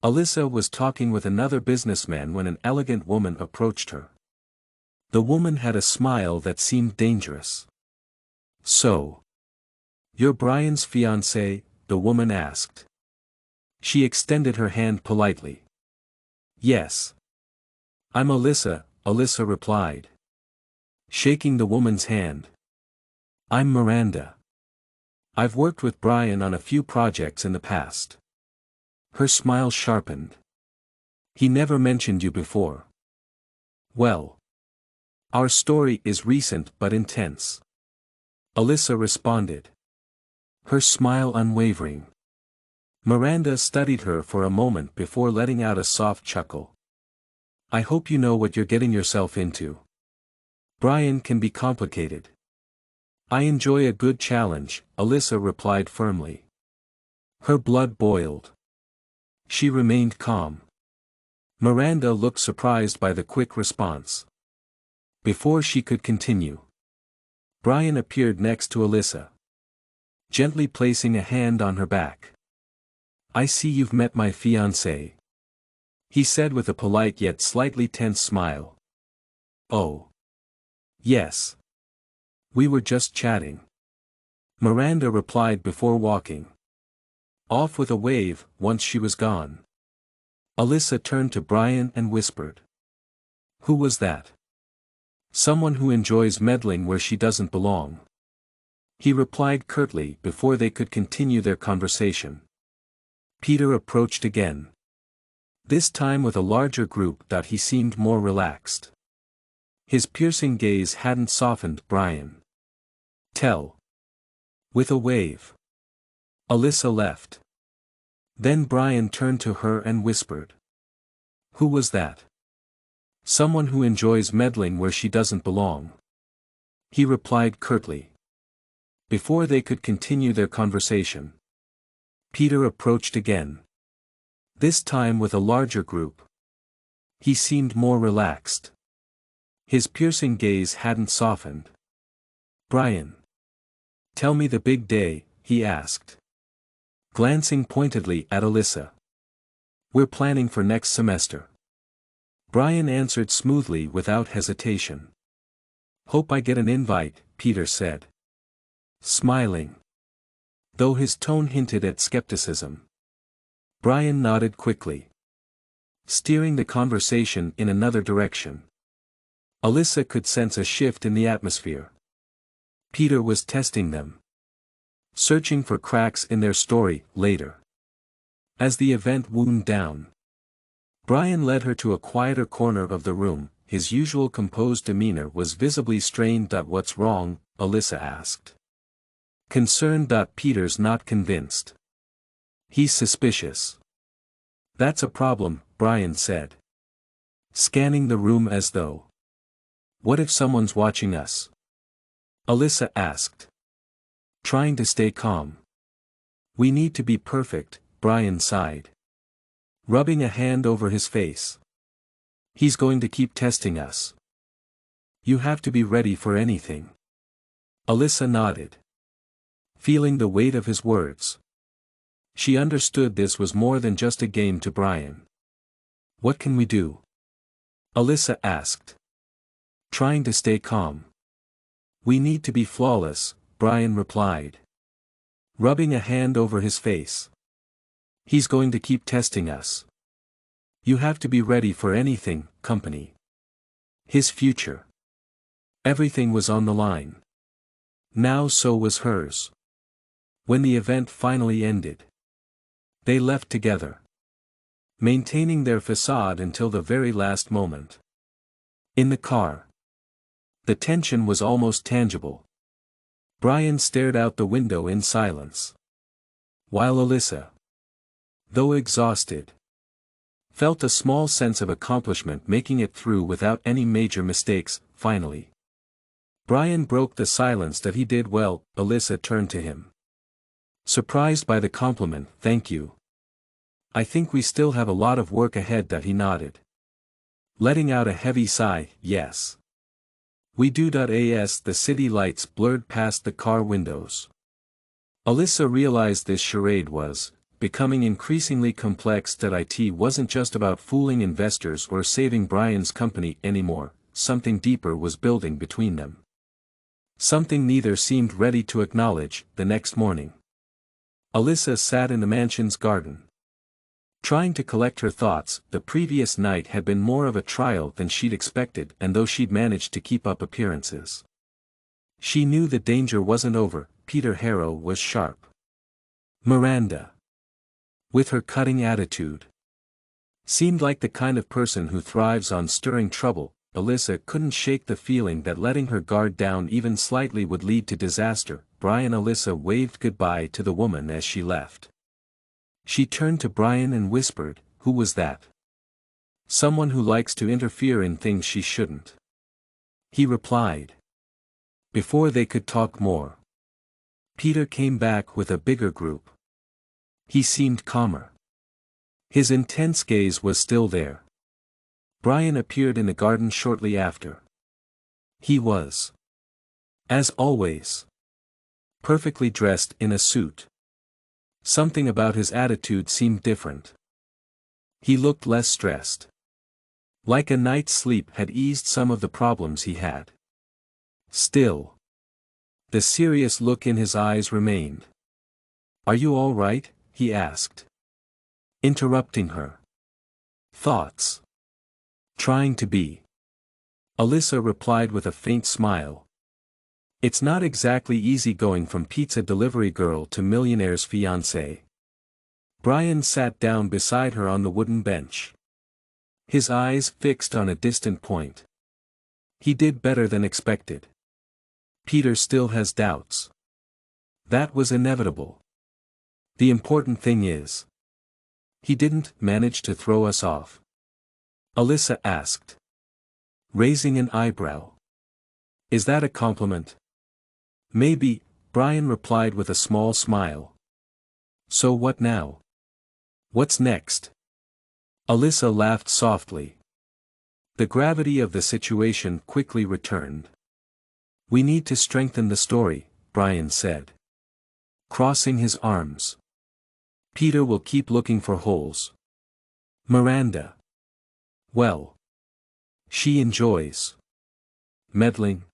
Alyssa was talking with another businessman when an elegant woman approached her. The woman had a smile that seemed dangerous. "So, you're Brian's fiancée?" the woman asked. She extended her hand politely. "Yes. I'm Alyssa," Alyssa replied, shaking the woman's hand. "I'm Miranda. I've worked with Brian on a few projects in the past." Her smile sharpened. "He never mentioned you before." "Well, our story is recent but intense," Alyssa responded, her smile unwavering. Miranda studied her for a moment before letting out a soft chuckle. "I hope you know what you're getting yourself into. Brian can be complicated." "I enjoy a good challenge," Alyssa replied firmly. Her blood boiled. She remained calm. Miranda looked surprised by the quick response. Before she could continue, Brian appeared next to Alyssa, gently placing a hand on her back. "I see you've met my fiancé," he said with a polite yet slightly tense smile. "Oh. Yes. We were just chatting," Miranda replied before walking off with a wave. Once she was gone, Alyssa turned to Brian and whispered, "Who was that?" "Someone who enjoys meddling where she doesn't belong," he replied curtly before they could continue their conversation. Peter approached again. This time with a larger group that he seemed more relaxed. His piercing gaze hadn't softened. "Brian. Tell." With a wave, Alyssa left. Then Brian turned to her and whispered, "Who was that?" "Someone who enjoys meddling where she doesn't belong," he replied curtly. Before they could continue their conversation, Peter approached again. This time with a larger group. He seemed more relaxed. His piercing gaze hadn't softened. "Brian. Tell me the big day," he asked, glancing pointedly at Alyssa. "We're planning for next semester." Brian answered smoothly without hesitation. "Hope I get an invite," Peter said, smiling, though his tone hinted at skepticism. Brian nodded quickly, steering the conversation in another direction. Alyssa could sense a shift in the atmosphere. Peter was testing them, searching for cracks in their story. Later, as the event wound down, Brian led her to a quieter corner of the room. His usual composed demeanor was visibly strained. "What's wrong?" Alyssa asked, concerned. "Peter's not convinced. He's suspicious." "That's a problem," Brian said, scanning the room as though, "What if someone's watching us?" Alyssa asked, trying to stay calm. "We need to be perfect," Brian sighed, rubbing a hand over his face. "He's going to keep testing us. You have to be ready for anything." Alyssa nodded, feeling the weight of his words. She understood this was more than just a game to Brian. "What can we do?" Alyssa asked, trying to stay calm. "We need to be flawless," Brian replied, rubbing a hand over his face. "He's going to keep testing us. You have to be ready for anything, company. His future. Everything was on the line. Now so was hers. When the event finally ended, they left together. maintaining their facade until the very last moment. In the car, the tension was almost tangible. Brian stared out the window in silence, while Alyssa, though exhausted, felt a small sense of accomplishment making it through without any major mistakes. Finally, Brian broke the silence. That he did well. Alyssa turned to him, surprised by the compliment. Thank you. I think we still have a lot of work ahead. That he nodded, letting out a heavy sigh. Yes. We do. As the city lights blurred past the car windows, Alyssa realized this charade was becoming increasingly complex. That it wasn't just about fooling investors or saving Brian's company anymore. Something deeper was building between them. Something neither seemed ready to acknowledge. The next morning, Alyssa sat in the mansion's garden, trying to collect her thoughts. The previous night had been more of a trial than she'd expected, and though she'd managed to keep up appearances, she knew the danger wasn't over. Peter Harrow was sharp. Miranda, with her cutting attitude, seemed like the kind of person who thrives on stirring trouble. Alyssa couldn't shake the feeling that letting her guard down even slightly would lead to disaster. Brian. Alyssa waved goodbye to the woman as she left. She turned to Brian and whispered, "Who was that?" "Someone who likes to interfere in things she shouldn't," he replied. Before they could talk more, Peter came back with a bigger group. He seemed calmer. His intense gaze was still there. Brian appeared in the garden shortly after. He was, as always, perfectly dressed in a suit. Something about his attitude seemed different. He looked less stressed, like a night's sleep had eased some of the problems he had. Still, the serious look in his eyes remained. "Are you all right?" he asked, interrupting her thoughts. "Trying to be," Alyssa replied with a faint smile. "It's not exactly easy going from pizza delivery girl to millionaire's fiancée." Brian sat down beside her on the wooden bench, his eyes fixed on a distant point. He did better than expected. Peter still has doubts. That was inevitable. The important thing is, he didn't manage to throw us off. Alyssa asked, raising an eyebrow. "Is that a compliment?" "Maybe," Brian replied with a small smile. "So what now? What's next?" Alyssa laughed softly. The gravity of the situation quickly returned. "We need to strengthen the story," Brian said, crossing his arms. "Peter will keep looking for holes. Miranda, well, she enjoys meddling,"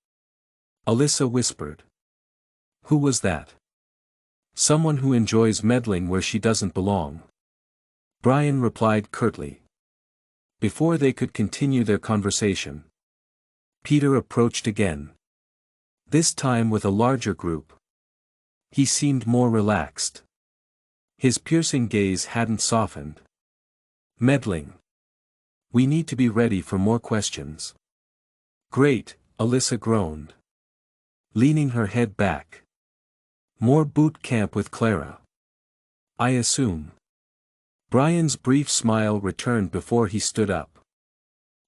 Alyssa whispered. "Who was that?" "Someone who enjoys meddling where she doesn't belong," Brian replied curtly. Before they could continue their conversation, Peter approached again. This time with a larger group. He seemed more relaxed. His piercing gaze hadn't softened. "Meddling. We need to be ready for more questions." "Great," Alyssa groaned, leaning her head back. "More boot camp with Clara, I assume." Brian's brief smile returned before he stood up.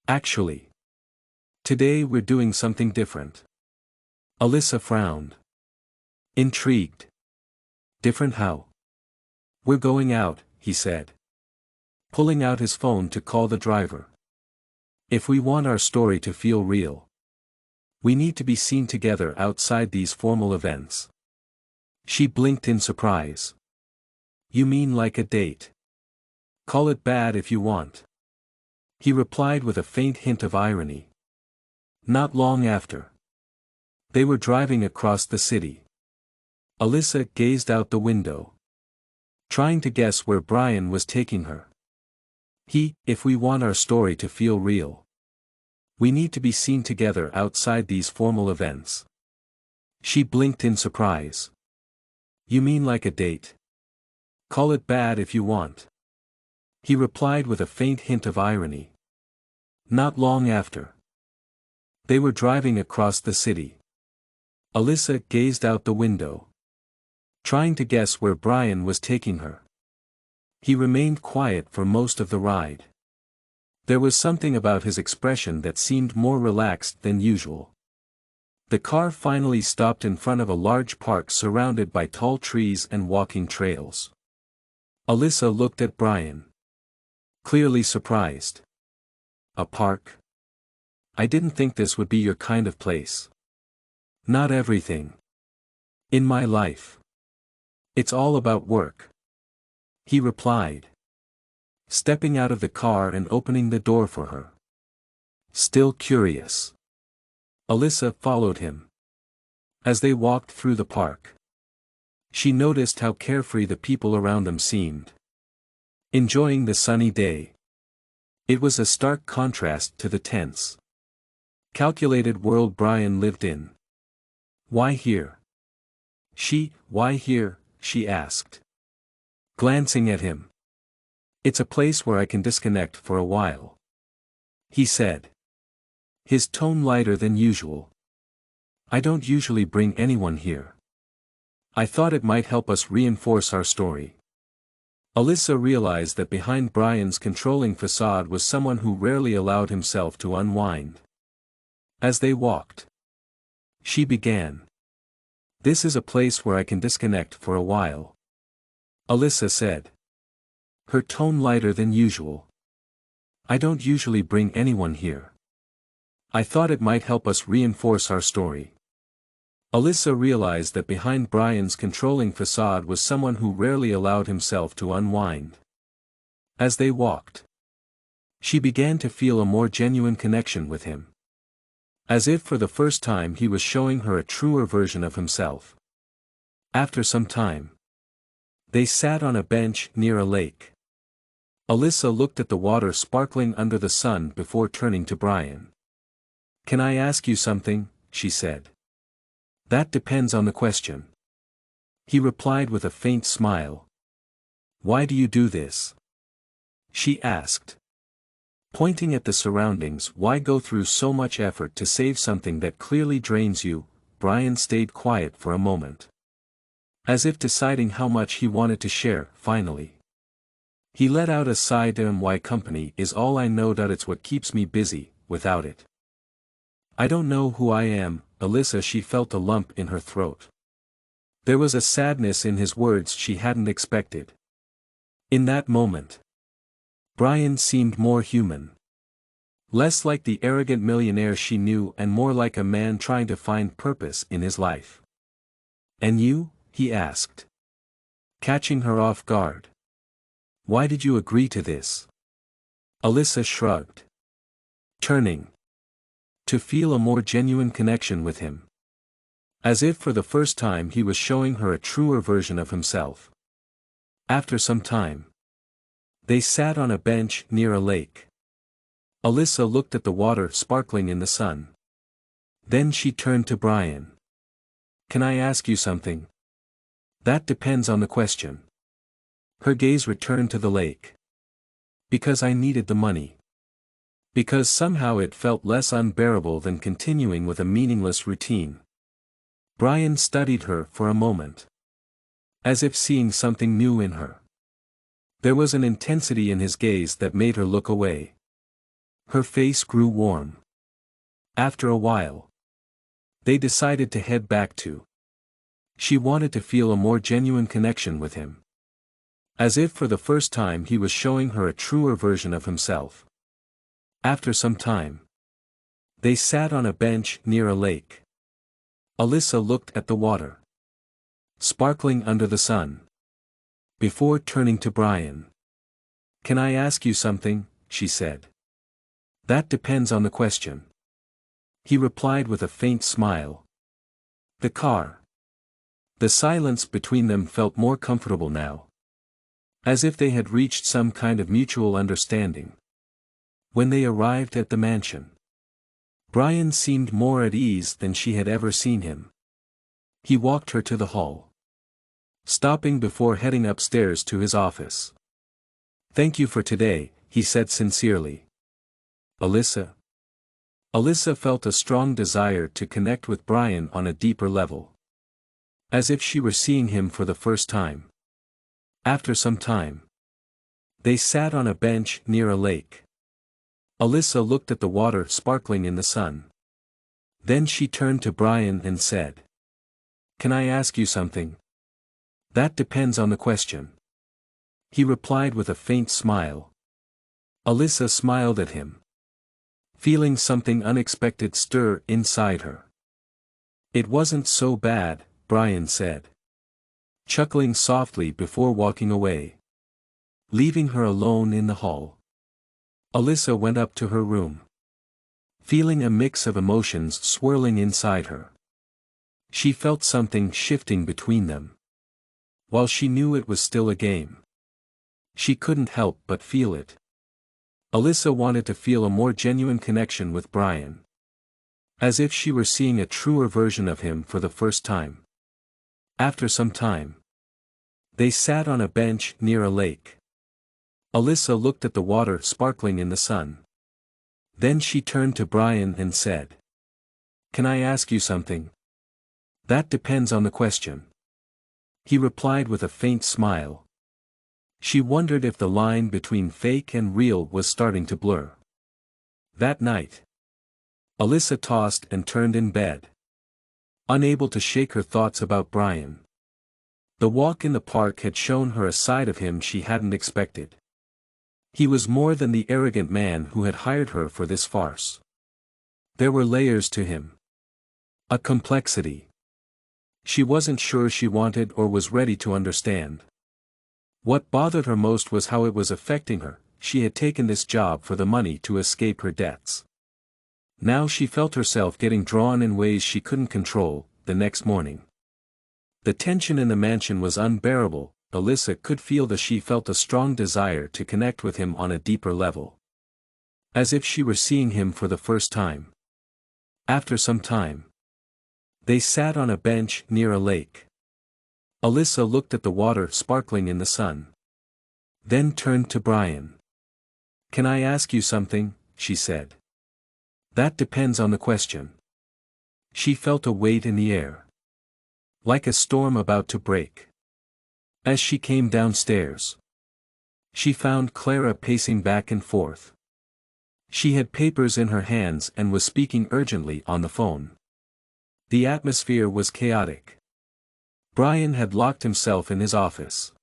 "Actually, today we're doing something different." Alyssa frowned, intrigued. "Different how?" "We're going out," he said, pulling out his phone to call the driver. "If we want our story to feel real, we need to be seen together outside these formal events." She blinked in surprise. "You mean like a date? Call it bad if you want," he replied with a faint hint of irony. Not long after, they were driving across the city. Alyssa gazed out the window, trying to guess where Brian was taking her. If we want our story to feel real, we need to be seen together outside these formal events." She blinked in surprise. "You mean like a date? Call it bad if you want." He replied with a faint hint of irony. Not long after. They were driving across the city. Alyssa gazed out the window, trying to guess where Brian was taking her. He remained quiet for most of the ride. There was something about his expression that seemed more relaxed than usual. The car finally stopped in front of a large park surrounded by tall trees and walking trails. Alyssa looked at Brian, clearly surprised. A park? I didn't think this would be your kind of place. Not everything. In my life. It's all about work. He replied, stepping out of the car and opening the door for her. Still curious, Alyssa followed him. As they walked through the park, she noticed how carefree the people around them seemed, enjoying the sunny day. It was a stark contrast to the tense, calculated world Brian lived in. Why here? Why here? She asked, glancing at him. It's a place where I can disconnect for a while, he said, his tone lighter than usual. I don't usually bring anyone here. I thought it might help us reinforce our story. Alyssa realized that behind Brian's controlling facade was someone who rarely allowed himself to unwind. As they walked, she began. This is a place where I can disconnect for a while, Alyssa said, her tone lighter than usual. I don't usually bring anyone here. I thought it might help us reinforce our story. Alyssa realized that behind Brian's controlling facade was someone who rarely allowed himself to unwind. As they walked, she began to feel a more genuine connection with him. As if for the first time he was showing her a truer version of himself. After some time, they sat on a bench near a lake. Alyssa looked at the water sparkling under the sun before turning to Brian. Can I ask you something? She said. That depends on the question. He replied with a faint smile. Why do you do this? She asked. Pointing at the surroundings, why go through so much effort to save something that clearly drains you? Brian stayed quiet for a moment, as if deciding how much he wanted to share. Finally, he let out a sigh. My company is all I know. It's what keeps me busy. Without it, I don't know who I am. Alyssa, she felt a lump in her throat. There was a sadness in his words she hadn't expected. In that moment, Brian seemed more human. Less like the arrogant millionaire she knew and more like a man trying to find purpose in his life. And you? He asked, catching her off guard. Why did you agree to this? Alyssa shrugged, turning to feel a more genuine connection with him. As if for the first time he was showing her a truer version of himself. After some time, they sat on a bench near a lake. Alyssa looked at the water sparkling in the sun. Then she turned to Brian. Can I ask you something? That depends on the question. Her gaze returned to the lake. Because I needed the money. Because somehow it felt less unbearable than continuing with a meaningless routine. Brian studied her for a moment, as if seeing something new in her. There was an intensity in his gaze that made her look away. Her face grew warm. After a while, they decided to head back to. She wanted to feel a more genuine connection with him. As if for the first time he was showing her a truer version of himself. After some time, they sat on a bench near a lake. Alyssa looked at the water, sparkling under the sun, before turning to Brian. Can I ask you something? She said. That depends on the question. He replied with a faint smile. The car. The silence between them felt more comfortable now. As if they had reached some kind of mutual understanding. When they arrived at the mansion, Brian seemed more at ease than she had ever seen him. He walked her to the hall, stopping before heading upstairs to his office. Thank you for today, he said sincerely. Alyssa? Alyssa felt a strong desire to connect with Brian on a deeper level. As if she were seeing him for the first time. After some time, they sat on a bench near a lake. Alyssa looked at the water sparkling in the sun. Then she turned to Brian and said, "Can I ask you something?" "That depends on the question." He replied with a faint smile. Alyssa smiled at him, feeling something unexpected stir inside her. "It wasn't so bad," Brian said, chuckling softly before walking away, leaving her alone in the hall. Alyssa went up to her room, feeling a mix of emotions swirling inside her. She felt something shifting between them. While she knew it was still a game, she couldn't help but feel it. Alyssa wanted to feel a more genuine connection with Brian. As if she were seeing a truer version of him for the first time. After some time, they sat on a bench near a lake. Alyssa looked at the water sparkling in the sun. Then she turned to Brian and said, "Can I ask you something?" "That depends on the question." He replied with a faint smile. She wondered if the line between fake and real was starting to blur. That night, Alyssa tossed and turned in bed, unable to shake her thoughts about Brian. The walk in the park had shown her a side of him she hadn't expected. He was more than the arrogant man who had hired her for this farce. There were layers to him. A complexity she wasn't sure she wanted or was ready to understand. What bothered her most was how it was affecting her. She had taken this job for the money to escape her debts. Now she felt herself getting drawn in ways she couldn't control. The next morning, the tension in the mansion was unbearable. Alyssa could feel that she felt a strong desire to connect with him on a deeper level. As if she were seeing him for the first time. After some time, they sat on a bench near a lake. Alyssa looked at the water sparkling in the sun. Then turned to Brian. "Can I ask you something?" she said. "That depends on the question." She felt a weight in the air, like a storm about to break. As she came downstairs, she found Clara pacing back and forth. She had papers in her hands and was speaking urgently on the phone. The atmosphere was chaotic. Brian had locked himself in his office,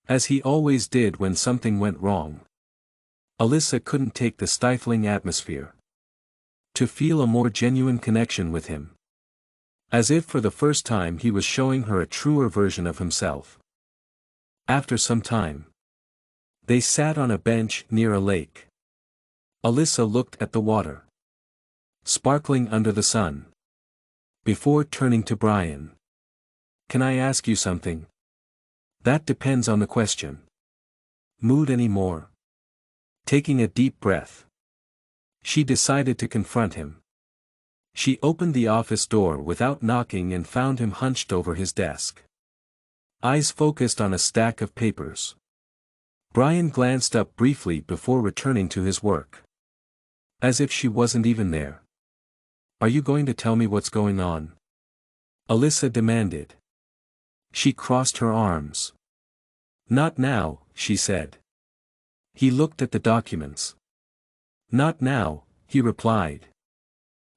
as he always did when something went wrong. Alyssa couldn't take the stifling atmosphere. To feel a more genuine connection with him. As if for the first time he was showing her a truer version of himself. After some time, they sat on a bench near a lake. Alyssa looked at the water, sparkling under the sun, before turning to Brian. "Can I ask you something?" "That depends on the question." "Mood anymore?" Taking a deep breath, she decided to confront him. She opened the office door without knocking and found him hunched over his desk, eyes focused on a stack of papers. Brian glanced up briefly before returning to his work, as if she wasn't even there. "Are you going to tell me what's going on?" Alyssa demanded. She crossed her arms. "Not now," she said. He looked at the documents. "Not now," he replied.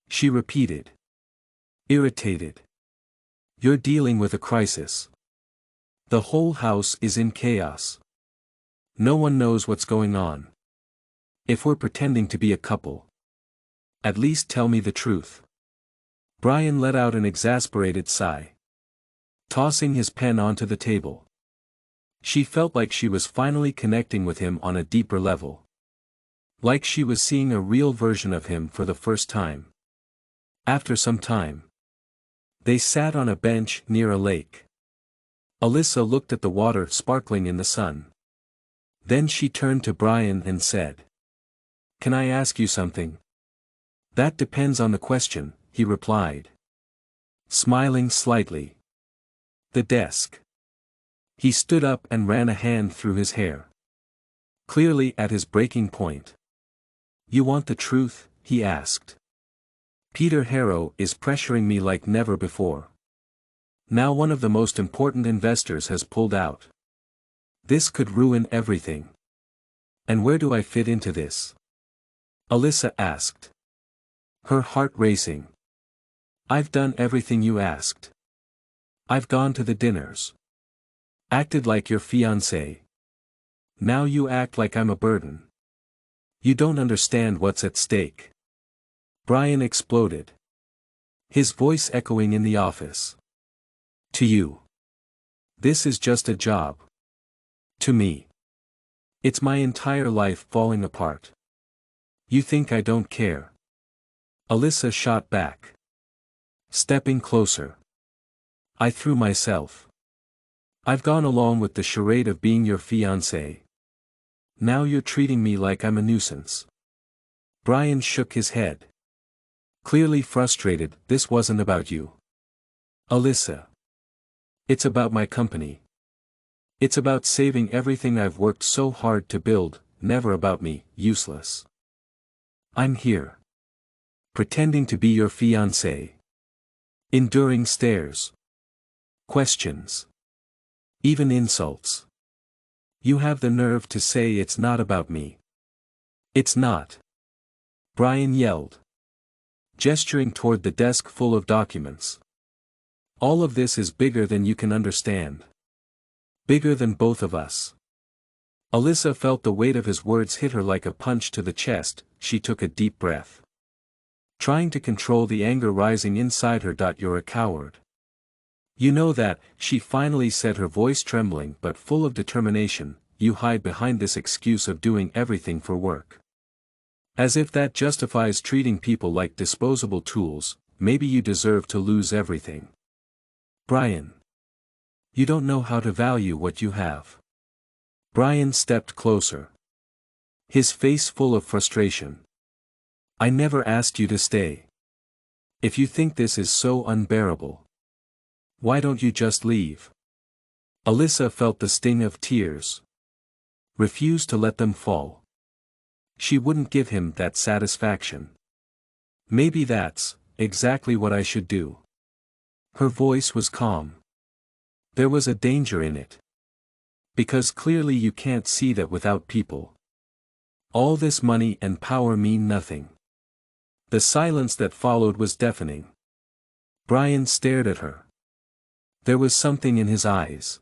She repeated, irritated. "You're dealing with a crisis. The whole house is in chaos. No one knows what's going on. If we're pretending to be a couple, at least tell me the truth." Brian let out an exasperated sigh, tossing his pen onto the table. She felt like she was finally connecting with him on a deeper level. Like she was seeing a real version of him for the first time. After some time, they sat on a bench near a lake. Alyssa looked at the water sparkling in the sun. Then she turned to Brian and said, "Can I ask you something?" "That depends on the question," he replied, smiling slightly. The desk. He stood up and ran a hand through his hair. clearly at his breaking point. "You want the truth?" he asked. "Peter Harrow is pressuring me like never before. Now one of the most important investors has pulled out. This could ruin everything. And where do I fit into this?" Alyssa asked, her heart racing. "I've done everything you asked. I've gone to the dinners. Acted like your fiancé. Now you act like I'm a burden. You don't understand what's at stake." Brian exploded, his voice echoing in the office. "To you, this is just a job. To me, it's my entire life falling apart. You think I don't care?" Alyssa shot back, stepping closer. "I threw myself. I've gone along with the charade of being your fiancé. Now you're treating me like I'm a nuisance." Brian shook his head, clearly frustrated. "This wasn't about you, Alyssa. It's about my company. It's about saving everything I've worked so hard to build, never about me, useless. I'm here, pretending to be your fiancé. Enduring stares, questions, even insults. You have the nerve to say it's not about me. It's not," Brian yelled, gesturing toward the desk full of documents. "All of this is bigger than you can understand. Bigger than both of us." Alyssa felt the weight of his words hit her like a punch to the chest. She took a deep breath, trying to control the anger rising inside her. "You're a coward. You know that," she finally said, her voice trembling but full of determination. "You hide behind this excuse of doing everything for work. As if that justifies treating people like disposable tools. Maybe you deserve to lose everything. Brian, you don't know how to value what you have." Brian stepped closer, his face full of frustration. "I never asked you to stay. If you think this is so unbearable, why don't you just leave?" Alyssa felt the sting of tears, refused to let them fall. She wouldn't give him that satisfaction. "Maybe that's exactly what I should do." Her voice was calm. There was a danger in it. "Because clearly you can't see that without people, all this money and power mean nothing." The silence that followed was deafening. Brian stared at her. There was something in his eyes.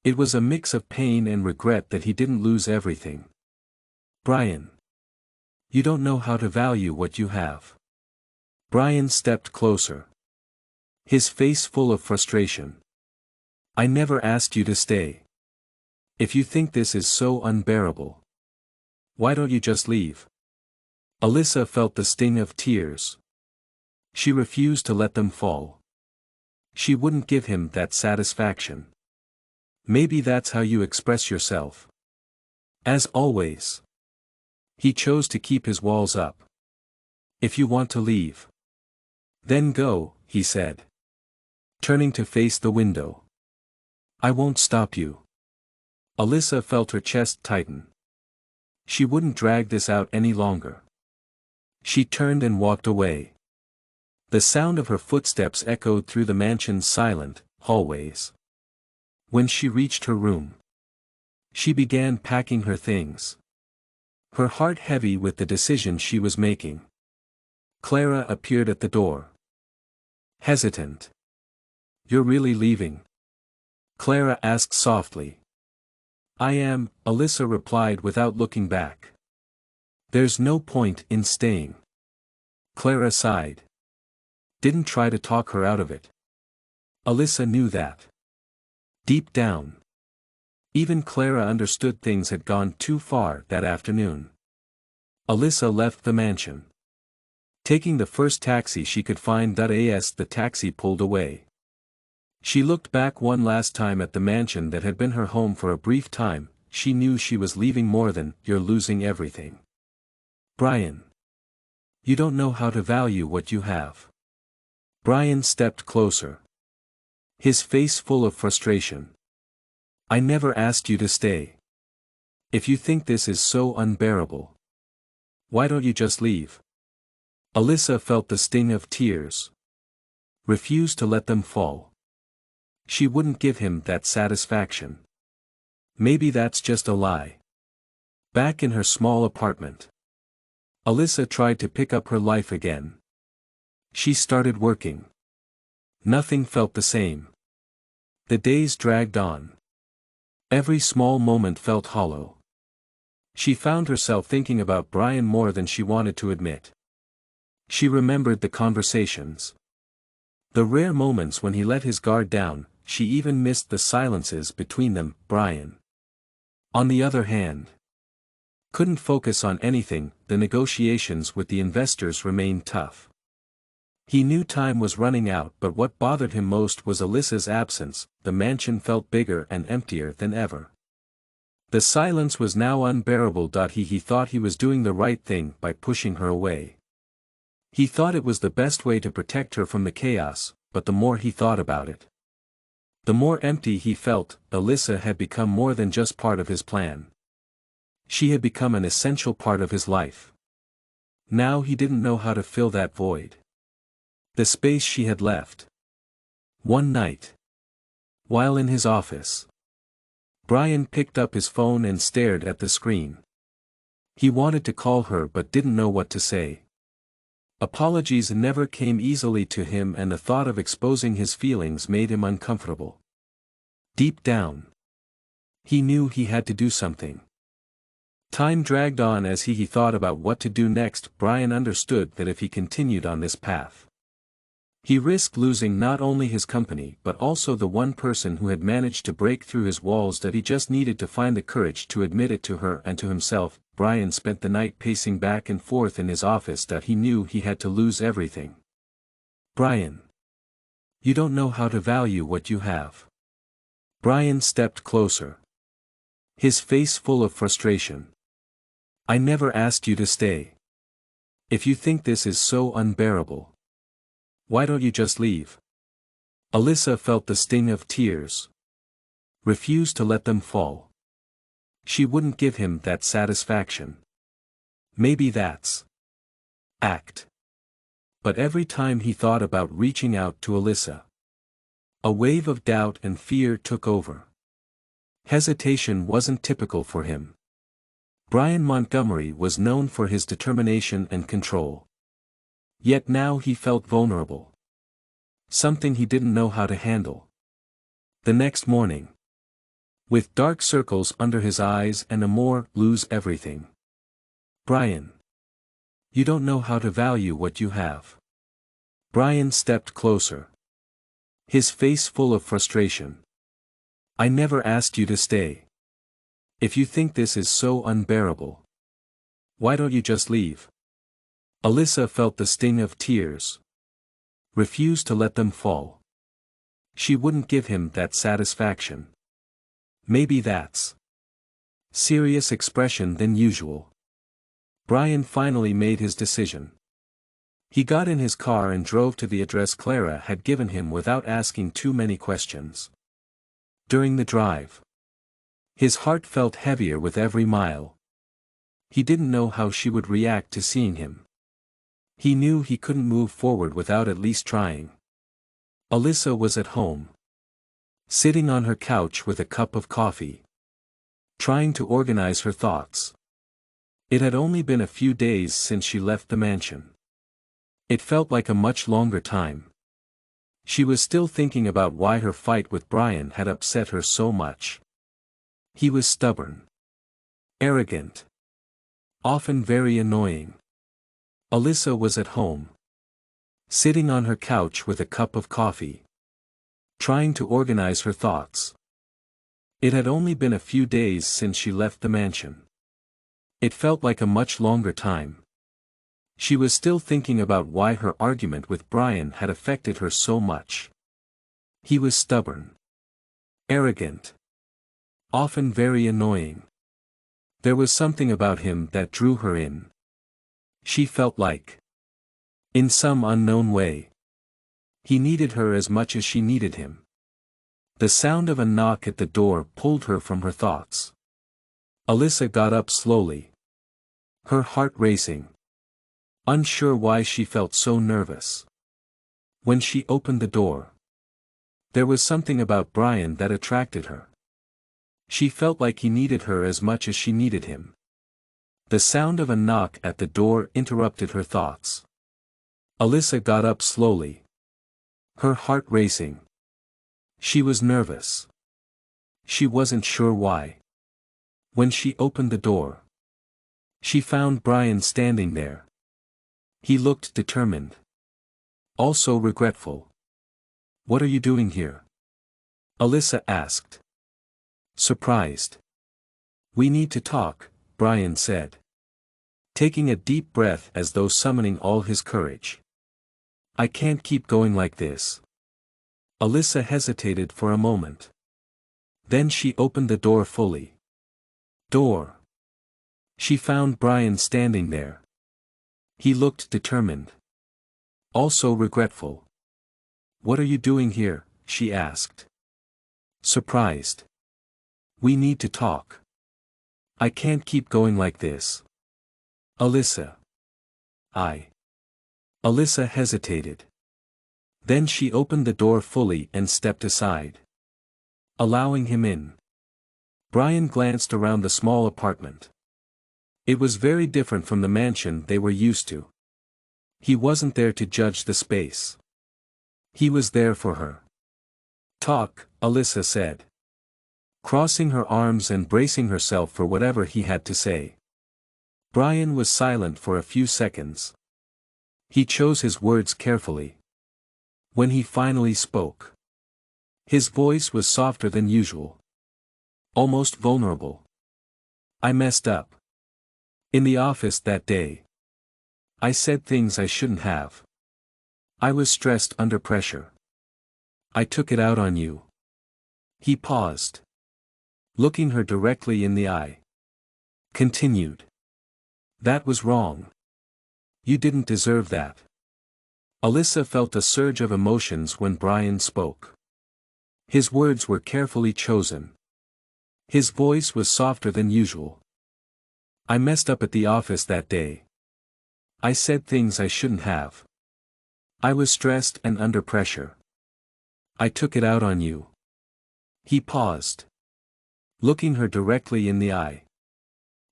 It was a mix of pain and regret that he didn't lose everything. "Brian, you don't know how to value what you have." Brian stepped closer, his face full of frustration. "I never asked you to stay. If you think this is so unbearable, why don't you just leave?" Alyssa felt the sting of tears. She refused to let them fall. She wouldn't give him that satisfaction. "Maybe that's how you express yourself." As always, he chose to keep his walls up. "If you want to leave, then go," he said, turning to face the window. "I won't stop you." Alyssa felt her chest tighten. She wouldn't drag this out any longer. She turned and walked away. The sound of her footsteps echoed through the mansion's silent hallways. When she reached her room, she began packing her things, her heart heavy with the decision she was making. Clara appeared at the door, hesitant. "You're really leaving?" Clara asked softly. "I am," Alyssa replied without looking back. "There's no point in staying." Clara sighed. Didn't try to talk her out of it. Alyssa knew that. Deep down, even Clara understood things had gone too far that afternoon. Alyssa left the mansion, taking the first taxi she could find. As the taxi pulled away, she looked back one last time at the mansion that had been her home for a brief time. She knew she was leaving more than "You're losing everything. Brian, you don't know how to value what you have." Brian stepped closer, his face full of frustration. "I never asked you to stay. If you think this is so unbearable, why don't you just leave? Alyssa felt the sting of tears. Refused to let them fall. She wouldn't give him that satisfaction. Maybe that's just a lie. Back in her small apartment, Alyssa tried to pick up her life again. She started working. Nothing felt the same. The days dragged on. Every small moment felt hollow. She found herself thinking about Brian more than she wanted to admit. She remembered the conversations. The rare moments when he let his guard down. She even missed the silences between them. Brian, on the other hand, couldn't focus on anything. The negotiations with the investors remained tough. He knew time was running out, but what bothered him most was Alyssa's absence. The mansion felt bigger and emptier than ever. The silence was now unbearable. He thought he was doing the right thing by pushing her away. He thought it was the best way to protect her from the chaos, but the more he thought about it, the more empty he felt. Alyssa had become more than just part of his plan. She had become an essential part of his life. Now he didn't know how to fill that void. The space she had left. One night, while in his office, Brian picked up his phone and stared at the screen. He wanted to call her but didn't know what to say. Apologies never came easily to him, and the thought of exposing his feelings made him uncomfortable. Deep down, he knew he had to do something. Time dragged on as he thought about what to do next. Brian understood that if he continued on this path, he risked losing not only his company but also the one person who had managed to break through his walls. That he just needed to find the courage to admit it to her and to himself. Brian spent the night pacing back and forth in his office. That he knew he had to lose everything. Brian, you don't know how to value what you have. Brian stepped closer, his face full of frustration. I never asked you to stay. If you think this is so unbearable, why don't you just leave? Alyssa felt the sting of tears. Refused to let them fall. She wouldn't give him that satisfaction. Maybe that's act. But every time he thought about reaching out to Alyssa, a wave of doubt and fear took over. Hesitation wasn't typical for him. Brian Montgomery was known for his determination and control. Yet now he felt vulnerable. Something he didn't know how to handle. The next morning, with dark circles under his eyes and a more lose everything. Brian, you don't know how to value what you have. Brian stepped closer, his face full of frustration. I never asked you to stay. If you think this is so unbearable, why don't you just leave? Alyssa felt the sting of tears. Refused to let them fall. She wouldn't give him that satisfaction. Maybe that's serious expression than usual. Brian finally made his decision. He got in his car and drove to the address Clara had given him without asking too many questions. During the drive, his heart felt heavier with every mile. He didn't know how she would react to seeing him. He knew he couldn't move forward without at least trying. Alyssa was at home, sitting on her couch with a cup of coffee, trying to organize her thoughts. It had only been a few days since she left the mansion. It felt like a much longer time. She was still thinking about why her fight with Brian had upset her so much. He was stubborn, arrogant, often very annoying. Alyssa was at home, sitting on her couch with a cup of coffee, trying to organize her thoughts. It had only been a few days since she left the mansion. It felt like a much longer time. She was still thinking about why her argument with Brian had affected her so much. He was stubborn, arrogant, often very annoying. There was something about him that drew her in. She felt like, in some unknown way, he needed her as much as she needed him. The sound of a knock at the door pulled her from her thoughts. Alyssa got up slowly. Her heart racing. Unsure why she felt so nervous. When she opened the door, there was something about Brian that attracted her. She felt like he needed her as much as she needed him. The sound of a knock at the door interrupted her thoughts. Alyssa got up slowly. Her heart racing. She was nervous. She wasn't sure why. When she opened the door, she found Brian standing there. He looked determined. Also regretful. "What are you doing here?" Alyssa asked. Surprised. "We need to talk," Brian said, taking a deep breath as though summoning all his courage. "I can't keep going like this." Alyssa hesitated for a moment. Then she opened the door fully. Door. She found Brian standing there. He looked determined. Also regretful. "What are you doing here?" she asked. Surprised. "We need to talk. I can't keep going like this." Alyssa. Alyssa hesitated. Then she opened the door fully and stepped aside, allowing him in. Brian glanced around the small apartment. It was very different from the mansion they were used to. He wasn't there to judge the space. He was there for her. "Talk," Alyssa said, crossing her arms and bracing herself for whatever he had to say. Brian was silent for a few seconds. He chose his words carefully. When he finally spoke, his voice was softer than usual. Almost vulnerable. "I messed up. In the office that day. I said things I shouldn't have. I was stressed under pressure. I took it out on you." He paused, looking her directly in the eye. Continued. "That was wrong. You didn't deserve that." Alyssa felt a surge of emotions when Brian spoke. His words were carefully chosen. His voice was softer than usual. "I messed up at the office that day. I said things I shouldn't have. I was stressed and under pressure. I took it out on you." He paused, looking her directly in the eye.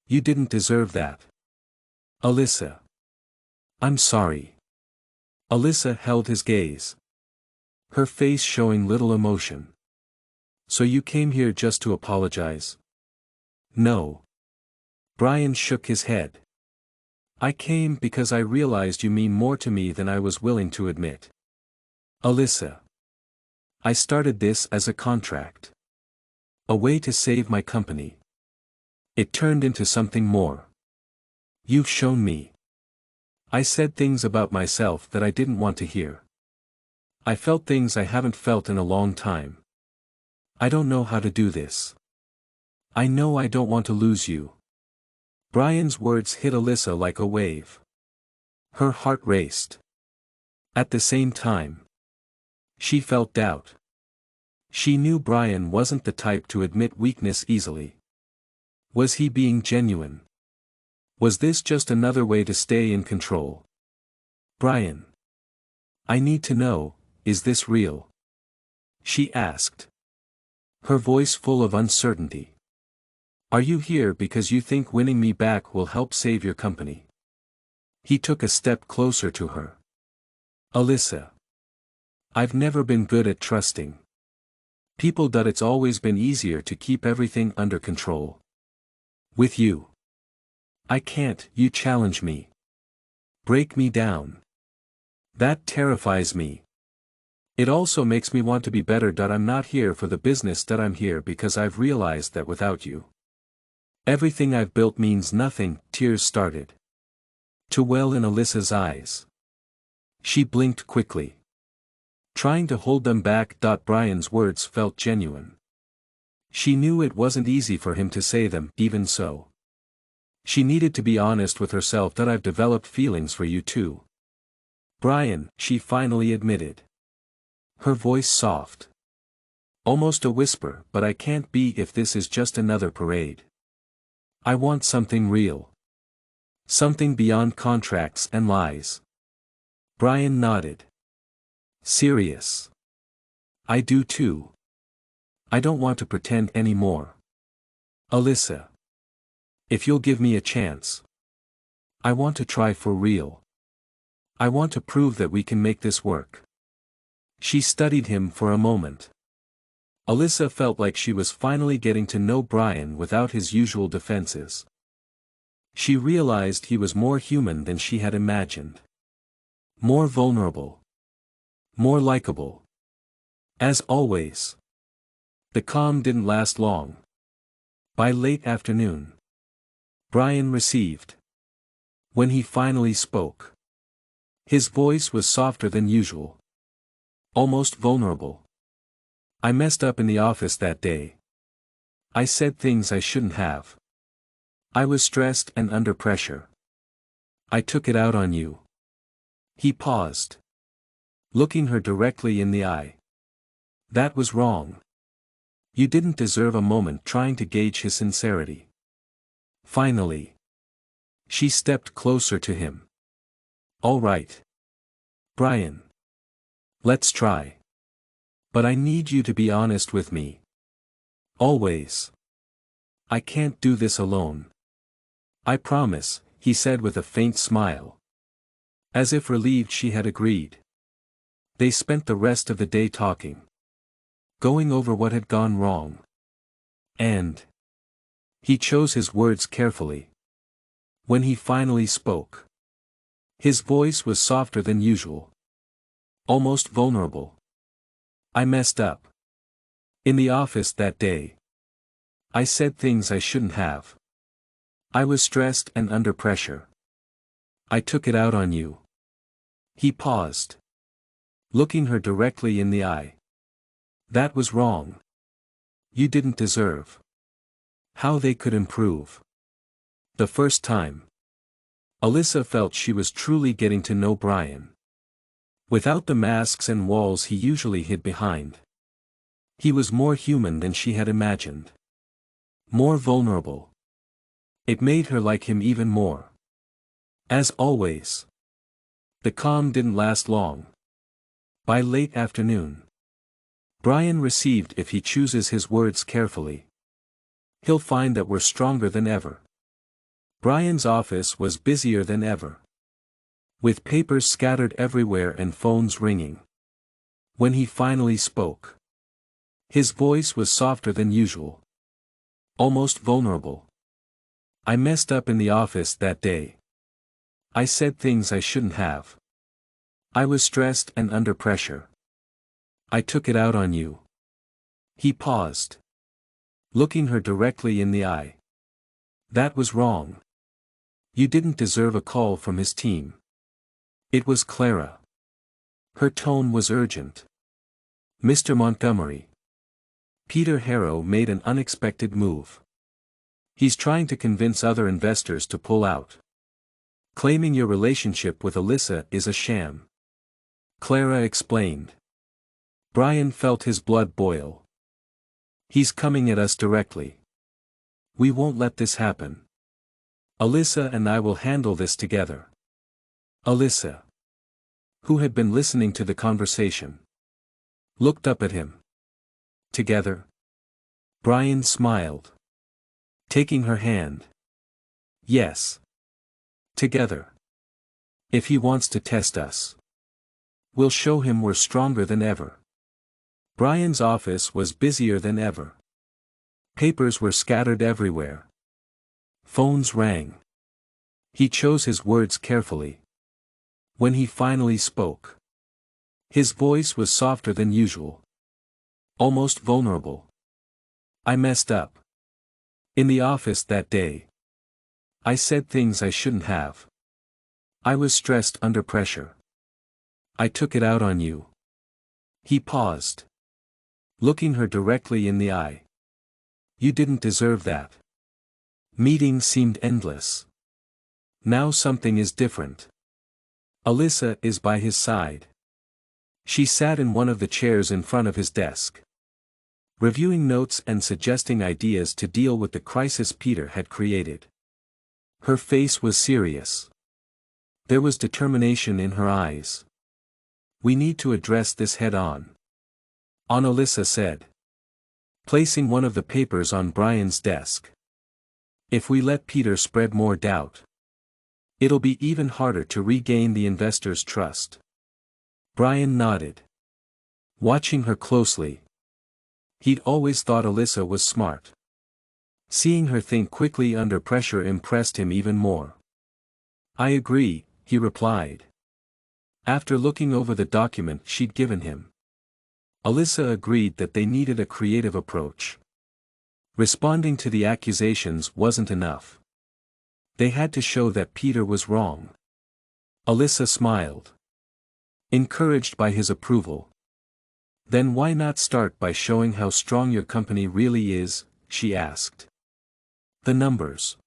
"You didn't deserve that." Alyssa. "I'm sorry." Alyssa held his gaze, her face showing little emotion. "So you came here just to apologize?" "No." Brian shook his head. "I came because I realized you mean more to me than I was willing to admit." Alyssa. "I started this as a contract. A way to save my company. It turned into something more. You've shown me. I said things about myself that I didn't want to hear. I felt things I haven't felt in a long time. I don't know how to do this. I know I don't want to lose you." Brian's words hit Alyssa like a wave. Her heart raced. At the same time, she felt doubt. She knew Brian wasn't the type to admit weakness easily. Was he being genuine? Was this just another way to stay in control? "Brian. I need to know, is this real?" she asked, her voice full of uncertainty. "Are you here because you think winning me back will help save your company?" He took a step closer to her. "Alyssa. I've never been good at trusting people, that it's always been easier to keep everything under control. With you, I can't. You challenge me. Break me down. That terrifies me. It also makes me want to be better. I'm not here for the business. I'm here because I've realized that without you, everything I've built means nothing." Tears started to well in Alyssa's eyes. She blinked quickly, trying to hold them back. Brian's words felt genuine. She knew it wasn't easy for him to say them. Even so, she needed to be honest with herself. "I've developed feelings for you too, Brian," she finally admitted. Her voice soft. Almost a whisper. "But I can't be if this is just another parade." I want something real. Something beyond contracts and lies. Brian nodded. Serious. I do too. I don't want to pretend anymore. Alyssa. If you'll give me a chance. I want to try for real. I want to prove that we can make this work. She studied him for a moment. Alyssa felt like she was finally getting to know Brian without his usual defenses. She realized he was more human than she had imagined. More vulnerable. More likable. As always. The calm didn't last long. By late afternoon, Brian received. When he finally spoke, his voice was softer than usual. Almost vulnerable. I messed up in the office that day. I said things I shouldn't have. I was stressed and under pressure. I took it out on you. He paused. Looking her directly in the eye. That was wrong. You didn't deserve a moment trying to gauge his sincerity. Finally. She stepped closer to him. All right. Brian. Let's try. But I need you to be honest with me. Always. I can't do this alone. I promise, he said with a faint smile. As if relieved she had agreed. They spent the rest of the day talking. Going over what had gone wrong. And he chose his words carefully. When he finally spoke, his voice was softer than usual. Almost vulnerable. I messed up. In the office that day. I said things I shouldn't have. I was stressed and under pressure. I took it out on you. He paused. Looking her directly in the eye. That was wrong. You didn't deserve. How they could improve. The first time. Alyssa felt she was truly getting to know Brian. Without the masks and walls he usually hid behind. He was more human than she had imagined. More vulnerable. It made her like him even more. As always. The calm didn't last long. By late afternoon. Brian received if he chooses his words carefully. He'll find that we're stronger than ever. Brian's office was busier than ever. With papers scattered everywhere and phones ringing. When he finally spoke. His voice was softer than usual. Almost vulnerable. I messed up in the office that day. I said things I shouldn't have. I was stressed and under pressure. I took it out on you. He paused. Looking her directly in the eye. That was wrong. You didn't deserve a call from his team. It was Clara. Her tone was urgent. Mr. Montgomery. Peter Harrow made an unexpected move. He's trying to convince other investors to pull out. Claiming your relationship with Alyssa is a sham. Clara explained. Brian felt his blood boil. He's coming at us directly. We won't let this happen. Alyssa and I will handle this together. Alyssa, who had been listening to the conversation, looked up at him. Together? Brian smiled. Taking her hand. Yes. Together. If he wants to test us, we'll show him we're stronger than ever. Brian's office was busier than ever. Papers were scattered everywhere. Phones rang. He chose his words carefully. When he finally spoke, his voice was softer than usual. Almost vulnerable. I messed up. In the office that day. I said things I shouldn't have. I was stressed under pressure. I took it out on you. He paused. Looking her directly in the eye. You didn't deserve that. Meetings seemed endless. Now something is different. Alyssa is by his side. She sat in one of the chairs in front of his desk. reviewing notes and suggesting ideas to deal with the crisis Peter had created. Her face was serious. There was determination in her eyes. "We need to address this head-on," Alyssa said, placing one of the papers on Brian's desk. "If we let Peter spread more doubt, it'll be even harder to regain the investors' trust." Brian nodded, watching her closely. He'd always thought Alyssa was smart. Seeing her think quickly under pressure impressed him even more. "I agree," he replied, after looking over the document she'd given him. Alyssa agreed that they needed a creative approach. Responding to the accusations wasn't enough. They had to show that Peter was wrong. Alyssa smiled, encouraged by his approval. "Then why not start by showing how strong your company really is?" she asked. "The numbers."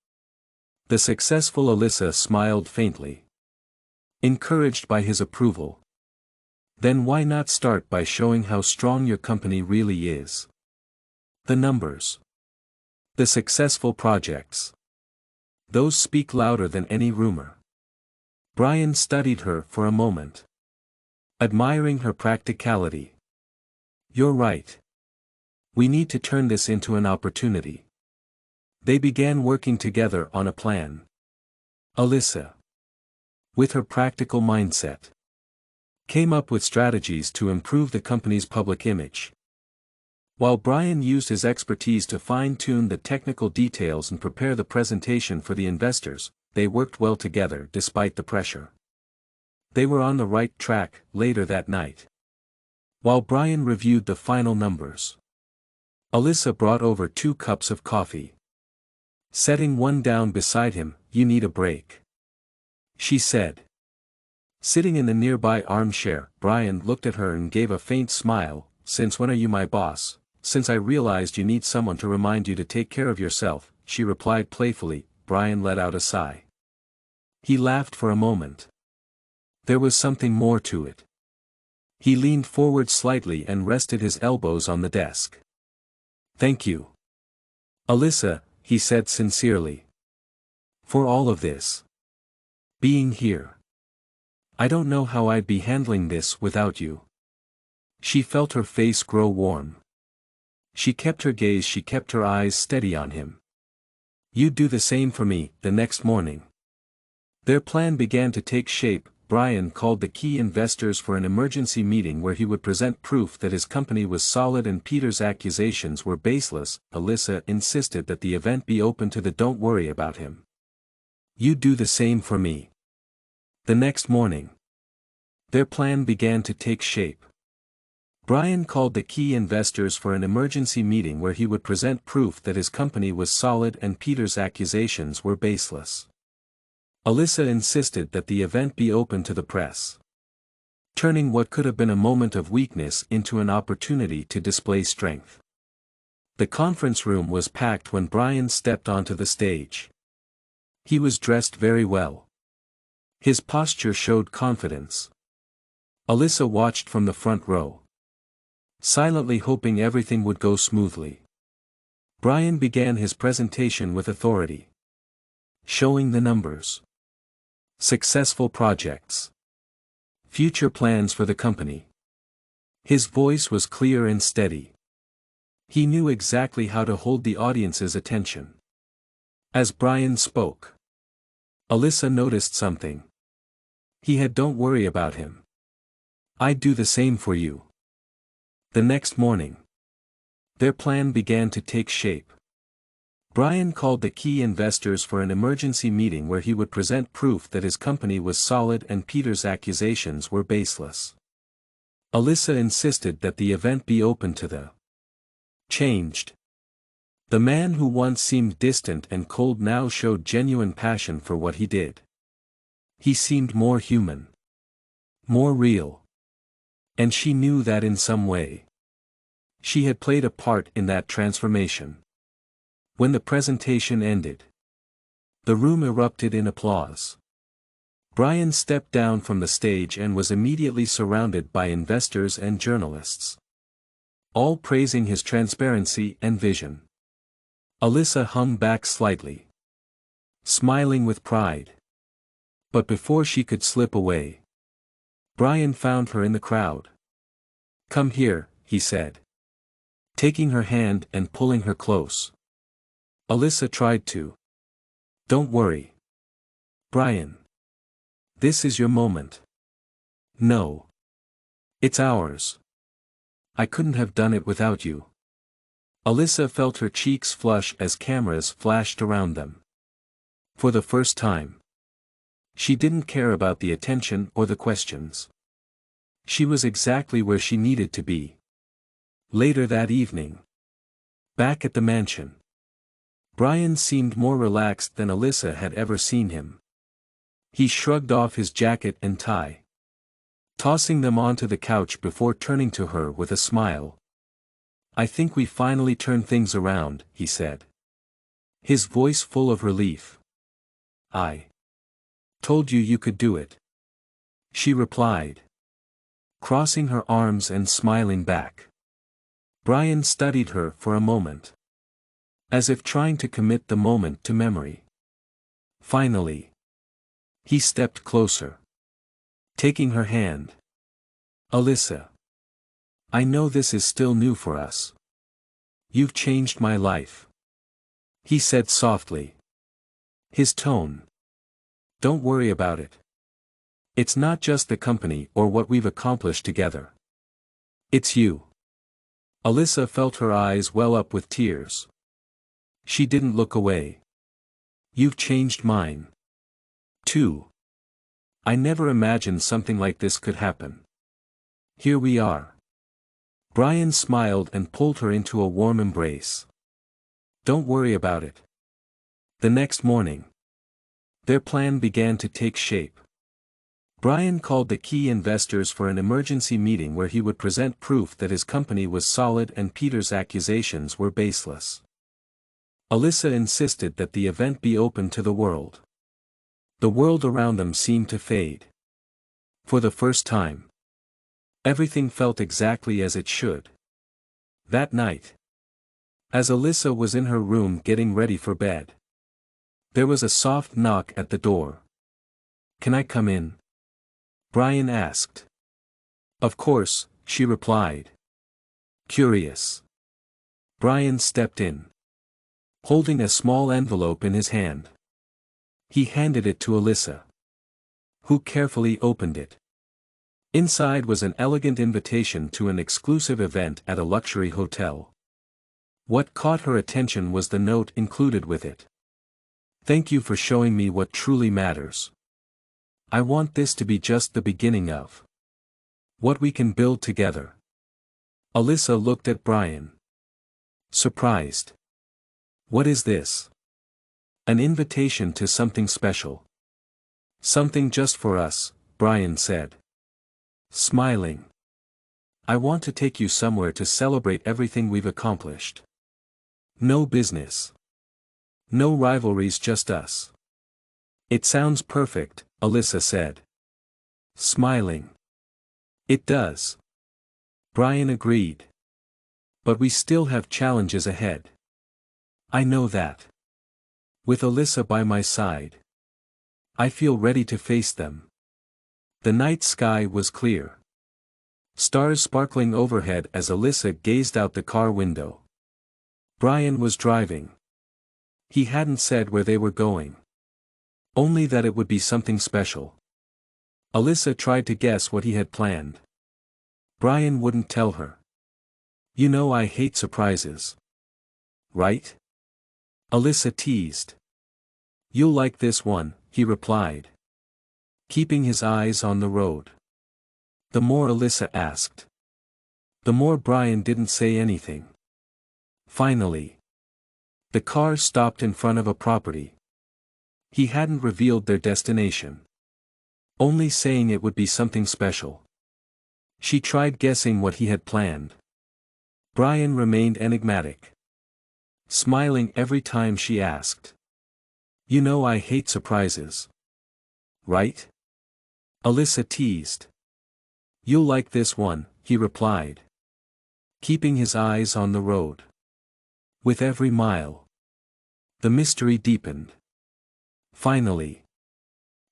The successful Alyssa smiled faintly, encouraged by his approval. "Then why not start by showing how strong your company really is?" "The numbers." "The successful projects. Those speak louder than any rumor." Brian studied her for a moment, admiring her practicality. "You're right. We need to turn this into an opportunity." They began working together on a plan. Alyssa, with her practical mindset, came up with strategies to improve the company's public image, while Brian used his expertise to fine-tune the technical details and prepare the presentation for the investors. They worked well together despite the pressure. They were on the right track. Later that night, while Brian reviewed the final numbers, Alyssa brought over 2 cups of coffee. Setting one down beside him, "You need a break," she said. Sitting in the nearby armchair, Brian looked at her and gave a faint smile. "Since when are you my boss?" "Since I realized you need someone to remind you to take care of yourself," she replied playfully. Brian let out a sigh. He laughed for a moment. There was something more to it. He leaned forward slightly and rested his elbows on the desk. "Thank you, Alyssa," he said sincerely, "for all of this. Being here. I don't know how I'd be handling this without you." She felt her face grow warm. She kept her eyes steady on him. "You'd do the same for me." The next morning, their plan began to take shape. Brian called the key investors for an emergency meeting where he would present proof that his company was solid and Peter's accusations were baseless. Alyssa insisted that the event be open to the "don't worry about him. You'd do the same for me." The next morning, their plan began to take shape. Brian called the key investors for an emergency meeting where he would present proof that his company was solid and Peter's accusations were baseless. Alyssa insisted that the event be open to the press, turning what could have been a moment of weakness into an opportunity to display strength. The conference room was packed when Brian stepped onto the stage. He was dressed very well. His posture showed confidence. Alyssa watched from the front row, silently hoping everything would go smoothly. Brian began his presentation with authority, showing the numbers, successful projects, future plans for the company. His voice was clear and steady. He knew exactly how to hold the audience's attention. As Brian spoke, Alyssa noticed something. He had "don't worry about him. I'd do the same for you." The next morning, their plan began to take shape. Brian called the key investors for an emergency meeting where he would present proof that his company was solid and Peter's accusations were baseless. Alyssa insisted that the event be open to the changed. The man who once seemed distant and cold now showed genuine passion for what he did. He seemed more human, more real. And she knew that in some way, she had played a part in that transformation. When the presentation ended, the room erupted in applause. Brian stepped down from the stage and was immediately surrounded by investors and journalists. all praising his transparency and vision. Alyssa hung back slightly, smiling with pride. But before she could slip away, Brian found her in the crowd. "Come here," he said, taking her hand and pulling her close. Alyssa tried to. "Don't worry, Brian. This is your moment." "No. It's ours. I couldn't have done it without you." Alyssa felt her cheeks flush as cameras flashed around them. For the first time, she didn't care about the attention or the questions. She was exactly where she needed to be. Later that evening, back at the mansion, Brian seemed more relaxed than Alyssa had ever seen him. He shrugged off his jacket and tie, tossing them onto the couch before turning to her with a smile. "I think we finally turned things around," he said, his voice full of relief. "I told you you could do it," she replied, crossing her arms and smiling back. Brian studied her for a moment, as if trying to commit the moment to memory. Finally, he stepped closer, taking her hand. "Alyssa, I know this is still new for us. You've changed my life," he said softly, his tone. "Don't worry about it. It's not just the company or what we've accomplished together. It's you." Alyssa felt her eyes well up with tears. She didn't look away. "You've changed mine, too. I never imagined something like this could happen. Here we are." Brian smiled and pulled her into a warm embrace. "Don't worry about it." The next morning, their plan began to take shape. Brian called the key investors for an emergency meeting where he would present proof that his company was solid and Peter's accusations were baseless. Alyssa insisted that the event be open to the world. The world around them seemed to fade. For the first time, everything felt exactly as it should. That night, as Alyssa was in her room getting ready for bed, there was a soft knock at the door. "Can I come in?" Brian asked. "Of course," she replied, curious. Brian stepped in, holding a small envelope in his hand. He handed it to Alyssa, who carefully opened it. Inside was an elegant invitation to an exclusive event at a luxury hotel. What caught her attention was the note included with it. "Thank you for showing me what truly matters. I want this to be just the beginning of what we can build together." Alyssa looked at Brian, surprised. "What is this?" "An invitation to something special. Something just for us," Brian said, smiling. "I want to take you somewhere to celebrate everything we've accomplished. No business. No rivalries, just us." "It sounds perfect," Alyssa said, smiling. "It does," Brian agreed. "But we still have challenges ahead." "I know that. With Alyssa by my side, I feel ready to face them." The night sky was clear, stars sparkling overhead as Alyssa gazed out the car window. Brian was driving. He hadn't said where they were going, only that it would be something special. Alyssa tried to guess what he had planned. Brian wouldn't tell her. "You know I hate surprises, right?" Alyssa teased. "You'll like this one," he replied, keeping his eyes on the road. The more Alyssa asked, the more Brian didn't say anything. Finally, the car stopped in front of a property. He hadn't revealed their destination, only saying it would be something special. She tried guessing what he had planned. Brian remained enigmatic, smiling every time she asked. "You know I hate surprises, right?" Alyssa teased. "You'll like this one," he replied, keeping his eyes on the road. With every mile, the mystery deepened. Finally,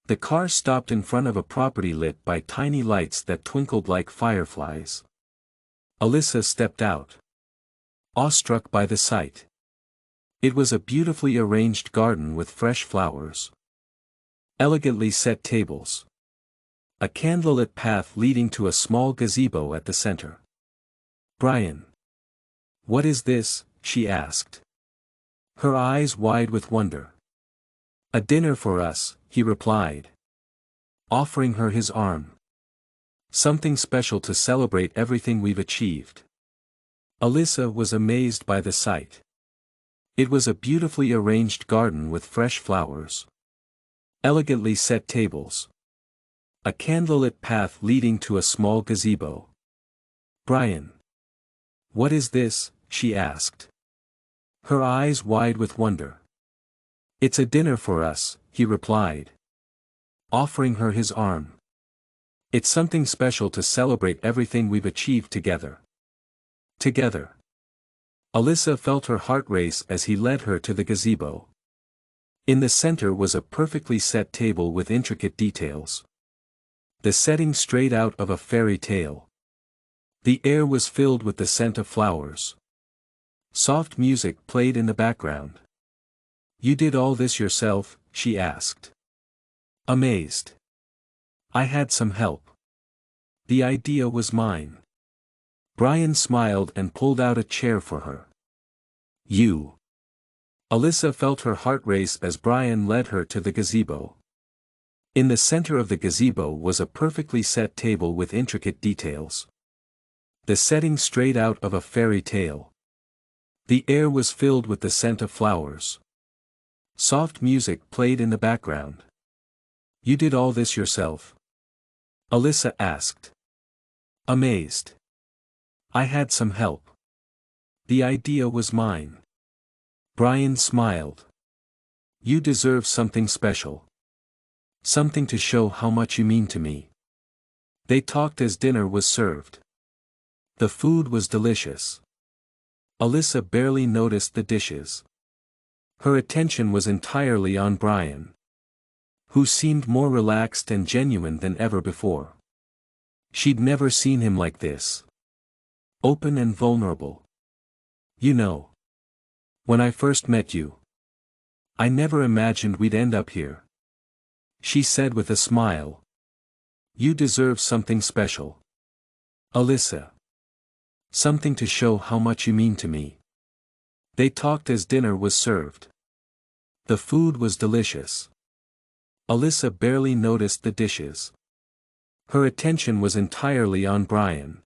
the car stopped in front of a property lit by tiny lights that twinkled like fireflies. Alyssa stepped out, awestruck by the sight. It was a beautifully arranged garden with fresh flowers, elegantly set tables, a candlelit path leading to a small gazebo at the center. "Brian, what is this?" she asked, her eyes wide with wonder. "A dinner for us," he replied, offering her his arm. "Something special to celebrate everything we've achieved." Alyssa was amazed by the sight. It was a beautifully arranged garden with fresh flowers, elegantly set tables, a candlelit path leading to a small gazebo. "Brian, what is this?" she asked, her eyes wide with wonder. "It's a dinner for us," he replied, offering her his arm. "It's something special to celebrate everything we've achieved together." Together. Alyssa felt her heart race as he led her to the gazebo. In the center was a perfectly set table with intricate details, the setting straight out of a fairy tale. The air was filled with the scent of flowers. Soft music played in the background. "You did all this yourself?" she asked, amazed. "I had some help. The idea was mine." Brian smiled and pulled out a chair for her. "You." Alyssa felt her heart race as Brian led her to the gazebo. In the center of the gazebo was a perfectly set table with intricate details, the setting straight out of a fairy tale. The air was filled with the scent of flowers. Soft music played in the background. "You did all this yourself?" Alyssa asked, amazed. "I had some help. The idea was mine." Brian smiled. "You deserve something special. Something to show how much you mean to me." They talked as dinner was served. The food was delicious. Alyssa barely noticed the dishes. Her attention was entirely on Brian, who seemed more relaxed and genuine than ever before. She'd never seen him like this. Open and vulnerable. "You know, when I first met you, I never imagined we'd end up here," she said with a smile. "You deserve something special, Alyssa. Something to show how much you mean to me." They talked as dinner was served. The food was delicious. Alyssa barely noticed the dishes. Her attention was entirely on Brian,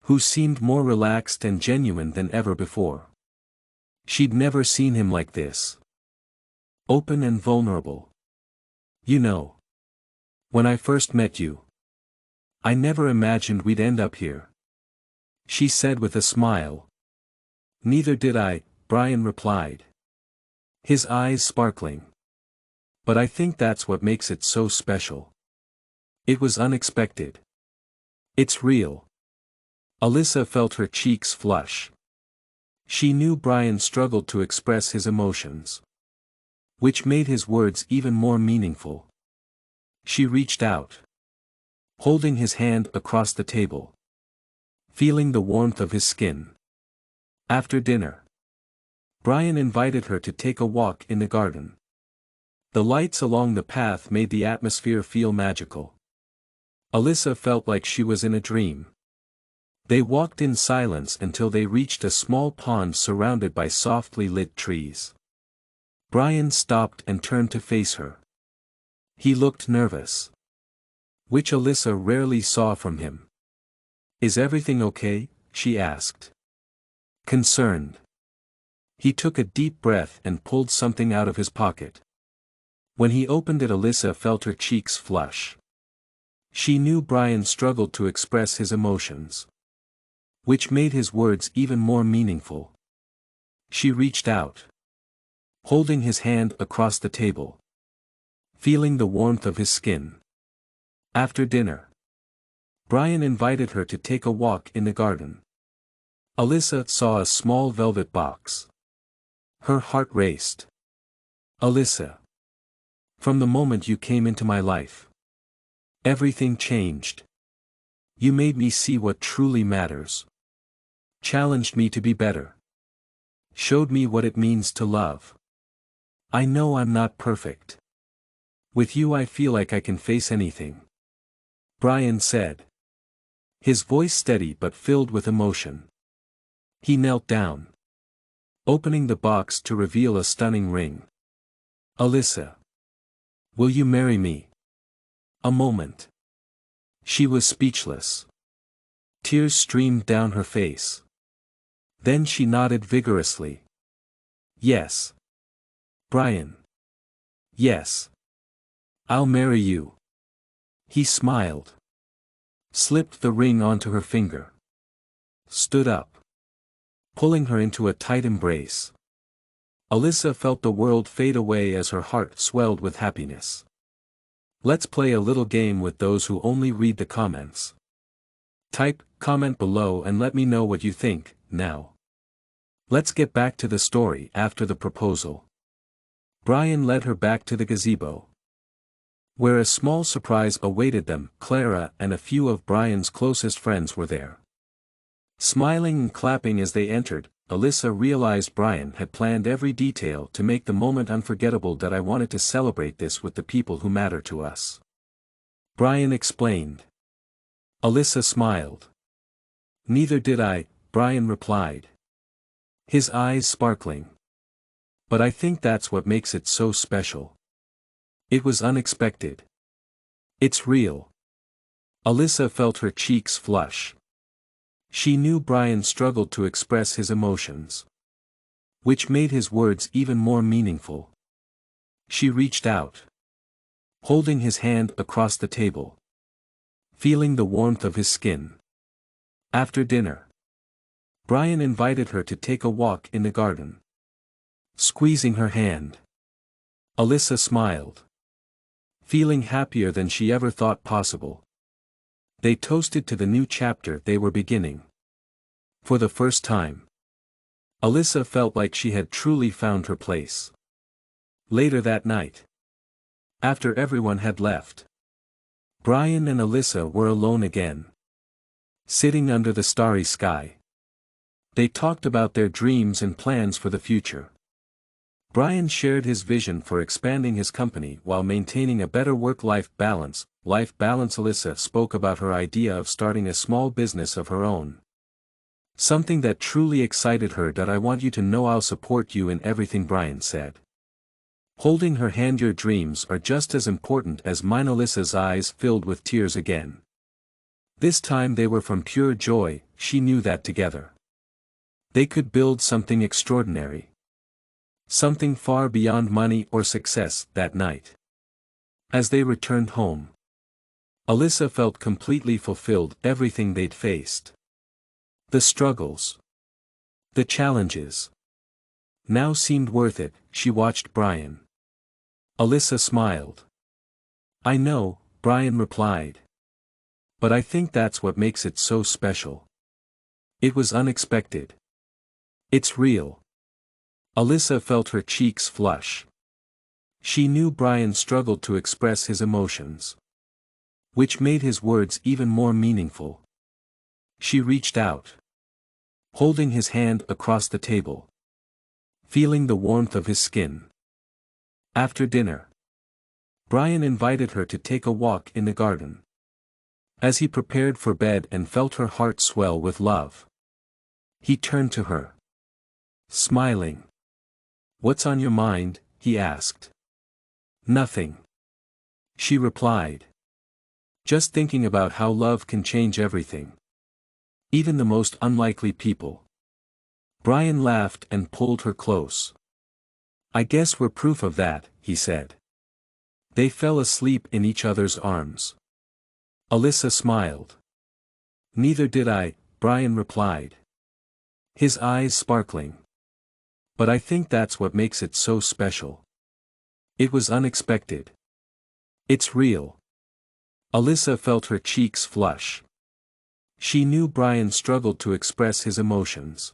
who seemed more relaxed and genuine than ever before. She'd never seen him like this. Open and vulnerable. "You know, when I first met you, I never imagined we'd end up here," she said with a smile. "Neither did I," Brian replied, his eyes sparkling. "But I think that's what makes it so special. It was unexpected. It's real." Alyssa felt her cheeks flush. She knew Brian struggled to express his emotions, which made his words even more meaningful. She reached out, holding his hand across the table, feeling the warmth of his skin. After dinner, Brian invited her to take a walk in the garden. The lights along the path made the atmosphere feel magical. Alyssa felt like she was in a dream. They walked in silence until they reached a small pond surrounded by softly lit trees. Brian stopped and turned to face her. He looked nervous, which Alyssa rarely saw from him. "Is everything okay?" she asked, concerned. He took a deep breath and pulled something out of his pocket. When he opened it, Alyssa felt her cheeks flush. She knew Brian struggled to express his emotions, which made his words even more meaningful. She reached out, holding his hand across the table, feeling the warmth of his skin. After dinner, Brian invited her to take a walk in the garden. Alyssa saw a small velvet box. Her heart raced. Alyssa. From the moment you came into my life, everything changed. You made me see what truly matters. Challenged me to be better. Showed me what it means to love. I know I'm not perfect. With you I feel like I can face anything. Brian said. His voice steady but filled with emotion. He knelt down, opening the box to reveal a stunning ring. Alyssa. Will you marry me? A moment. She was speechless. Tears streamed down her face. Then she nodded vigorously. Yes. Brian. Yes. I'll marry you. He smiled. Slipped the ring onto her finger. Stood up, pulling her into a tight embrace. Alyssa felt the world fade away as her heart swelled with happiness. Let's play a little game with those who only read the comments. Type comment below and let me know what you think. Now, let's get back to the story. After the proposal, Brian led her back to the gazebo, where a small surprise awaited them. Clara and a few of Brian's closest friends were there. Smiling and clapping as they entered, Alyssa realized Brian had planned every detail to make the moment unforgettable. That I wanted to celebrate this with the people who matter to us, Brian explained. Alyssa smiled. Neither did I, Brian replied, his eyes sparkling. But I think that's what makes it so special. It was unexpected. It's real. Alyssa felt her cheeks flush. She knew Brian struggled to express his emotions, which made his words even more meaningful. She reached out, holding his hand across the table, feeling the warmth of his skin. After dinner, Brian invited her to take a walk in the garden. Squeezing her hand, Alyssa smiled, feeling happier than she ever thought possible. They toasted to the new chapter they were beginning. For the first time, Alyssa felt like she had truly found her place. Later that night, after everyone had left, Brian and Alyssa were alone again. Sitting under the starry sky, they talked about their dreams and plans for the future. Brian shared his vision for expanding his company while maintaining a better work-life balance. Alyssa spoke about her idea of starting a small business of her own. Something that truly excited her. That I want you to know I'll support you in everything, Brian said, holding her hand. Your dreams are just as important as mine. Alyssa's eyes filled with tears again. This time they were from pure joy. She knew that together they could build something extraordinary. Something far beyond money or success. That night, as they returned home, Alyssa felt completely fulfilled. Everything they'd faced, the struggles, the challenges, now seemed worth it. She watched Brian. Alyssa smiled. I know, Brian replied. But I think that's what makes it so special. It was unexpected. It's real. Alyssa felt her cheeks flush. She knew Brian struggled to express his emotions, which made his words even more meaningful. She reached out, holding his hand across the table, feeling the warmth of his skin. After dinner, Brian invited her to take a walk in the garden. As he prepared for bed and felt her heart swell with love, he turned to her, smiling. What's on your mind? He asked. Nothing, she replied. Just thinking about how love can change everything, even the most unlikely people. Brian laughed and pulled her close. I guess we're proof of that, he said. They fell asleep in each other's arms. Alyssa smiled. Neither did I, Brian replied, his eyes sparkling. But I think that's what makes it so special. It was unexpected. It's real. Alyssa felt her cheeks flush. She knew Brian struggled to express his emotions,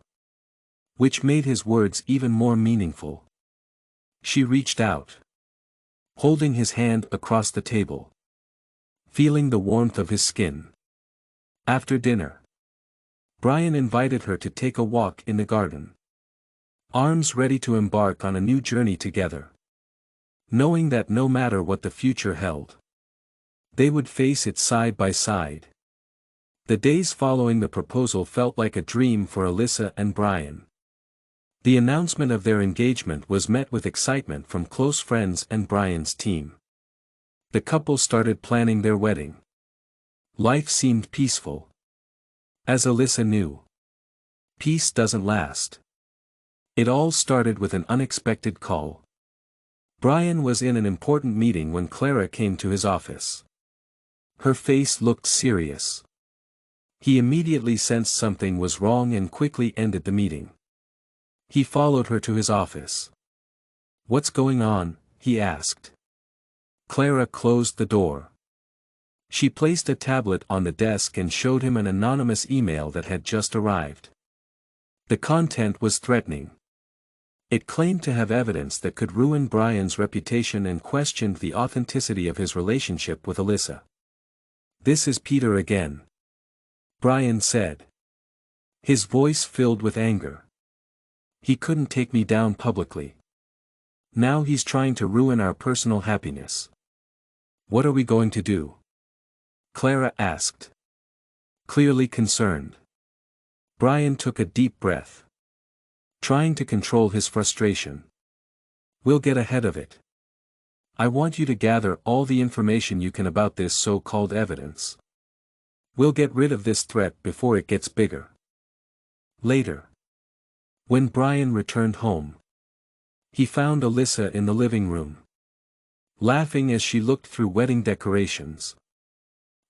which made his words even more meaningful. She reached out, holding his hand across the table, feeling the warmth of his skin. After dinner, Brian invited her to take a walk in the garden, arms ready to embark on a new journey together, knowing that no matter what the future held, they would face it side by side. The days following the proposal felt like a dream for Alyssa and Brian. The announcement of their engagement was met with excitement from close friends and Brian's team. The couple started planning their wedding. Life seemed peaceful. As Alyssa knew, peace doesn't last. It all started with an unexpected call. Brian was in an important meeting when Clara came to his office. Her face looked serious. He immediately sensed something was wrong and quickly ended the meeting. He followed her to his office. "What's going on?" he asked. Clara closed the door. She placed a tablet on the desk and showed him an anonymous email that had just arrived. The content was threatening. It claimed to have evidence that could ruin Brian's reputation and questioned the authenticity of his relationship with Alyssa. "This is Peter again," Brian said, his voice filled with anger. "He couldn't take me down publicly. Now he's trying to ruin our personal happiness. What are we going to do?" Clara asked, clearly concerned. Brian took a deep breath, trying to control his frustration. "We'll get ahead of it. I want you to gather all the information you can about this so-called evidence. We'll get rid of this threat before it gets bigger." Later, when Brian returned home, he found Alyssa in the living room, laughing as she looked through wedding decorations.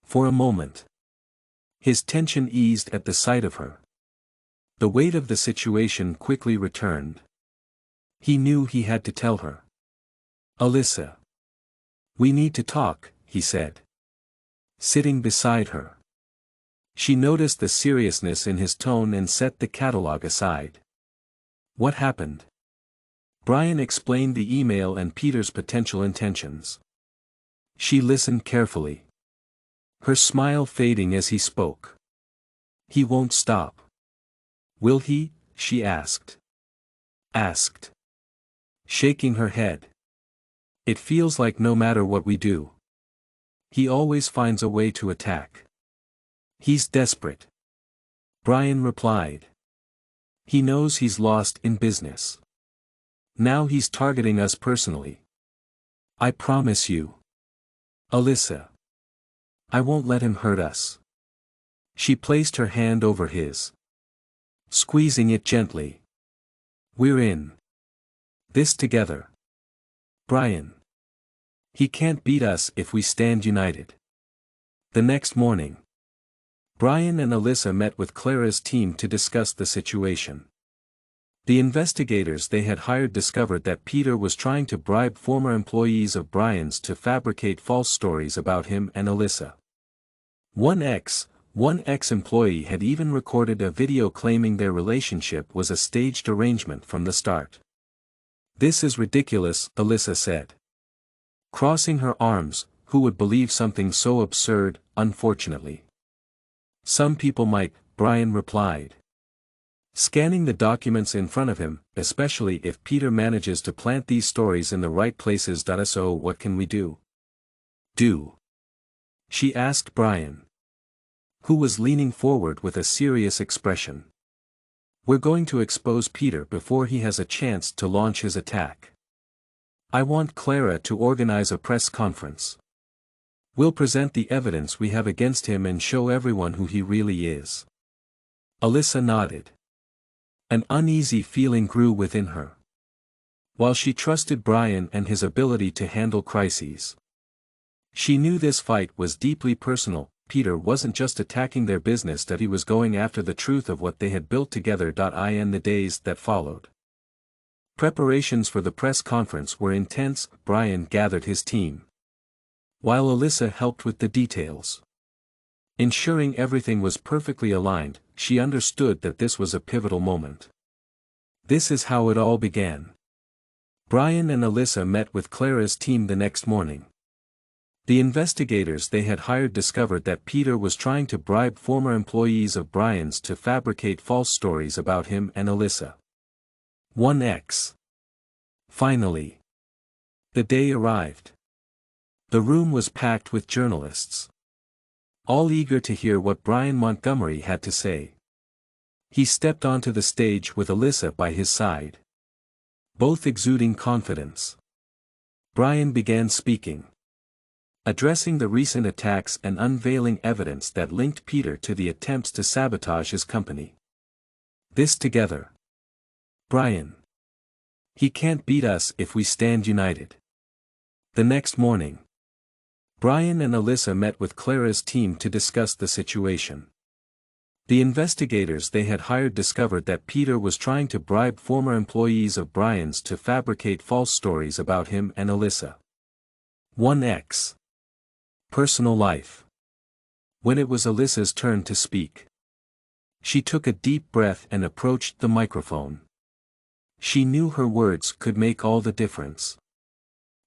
For a moment, his tension eased at the sight of her. The weight of the situation quickly returned. He knew he had to tell her. "Alyssa, we need to talk," he said, sitting beside her. She noticed the seriousness in his tone and set the catalog aside. "What happened?" Brian explained the email and Peter's potential intentions. She listened carefully, her smile fading as he spoke. "He won't stop. Will he?" she asked, shaking her head. "It feels like no matter what we do, he always finds a way to attack. He's desperate," Brian replied. "He knows he's lost in business. Now he's targeting us personally. I promise you, Alyssa, I won't let him hurt us." She placed her hand over his, squeezing it gently. "We're in this together, Brian. He can't beat us if we stand united." The next morning, Brian and Alyssa met with Clara's team to discuss the situation. The investigators they had hired discovered that Peter was trying to bribe former employees of Brian's to fabricate false stories about him and Alyssa. One ex-employee had even recorded a video claiming their relationship was a staged arrangement from the start. "This is ridiculous," Alyssa said, crossing her arms. "Who would believe something so absurd?" "Unfortunately, some people might," Brian replied, scanning the documents in front of him, "especially if Peter manages to plant these stories in the right places. So what can we do?" She asked Brian, who was leaning forward with a serious expression. "We're going to expose Peter before he has a chance to launch his attack. I want Clara to organize a press conference. We'll present the evidence we have against him and show everyone who he really is." Alyssa nodded. An uneasy feeling grew within her. While she trusted Brian and his ability to handle crises, she knew this fight was deeply personal. Peter wasn't just attacking their business, that he was going after the truth of what they had built together. In the days that followed, preparations for the press conference were intense. Brian gathered his team, while Alyssa helped with the details. Ensuring everything was perfectly aligned, she understood that this was a pivotal moment. This is how it all began. Brian and Alyssa met with Clara's team the next morning. The investigators they had hired discovered that Peter was trying to bribe former employees of Brian's to fabricate false stories about him and Alyssa. 1x. Finally. The day arrived. The room was packed with journalists, all eager to hear what Brian Montgomery had to say. He stepped onto the stage with Alyssa by his side, both exuding confidence. Brian began speaking, addressing the recent attacks and unveiling evidence that linked Peter to the attempts to sabotage his company. This together. Brian. He can't beat us if we stand united. The next morning, Brian and Alyssa met with Clara's team to discuss the situation. The investigators they had hired discovered that Peter was trying to bribe former employees of Brian's to fabricate false stories about him and Alyssa. 1x. Personal life. When it was Alyssa's turn to speak, she took a deep breath and approached the microphone. She knew her words could make all the difference.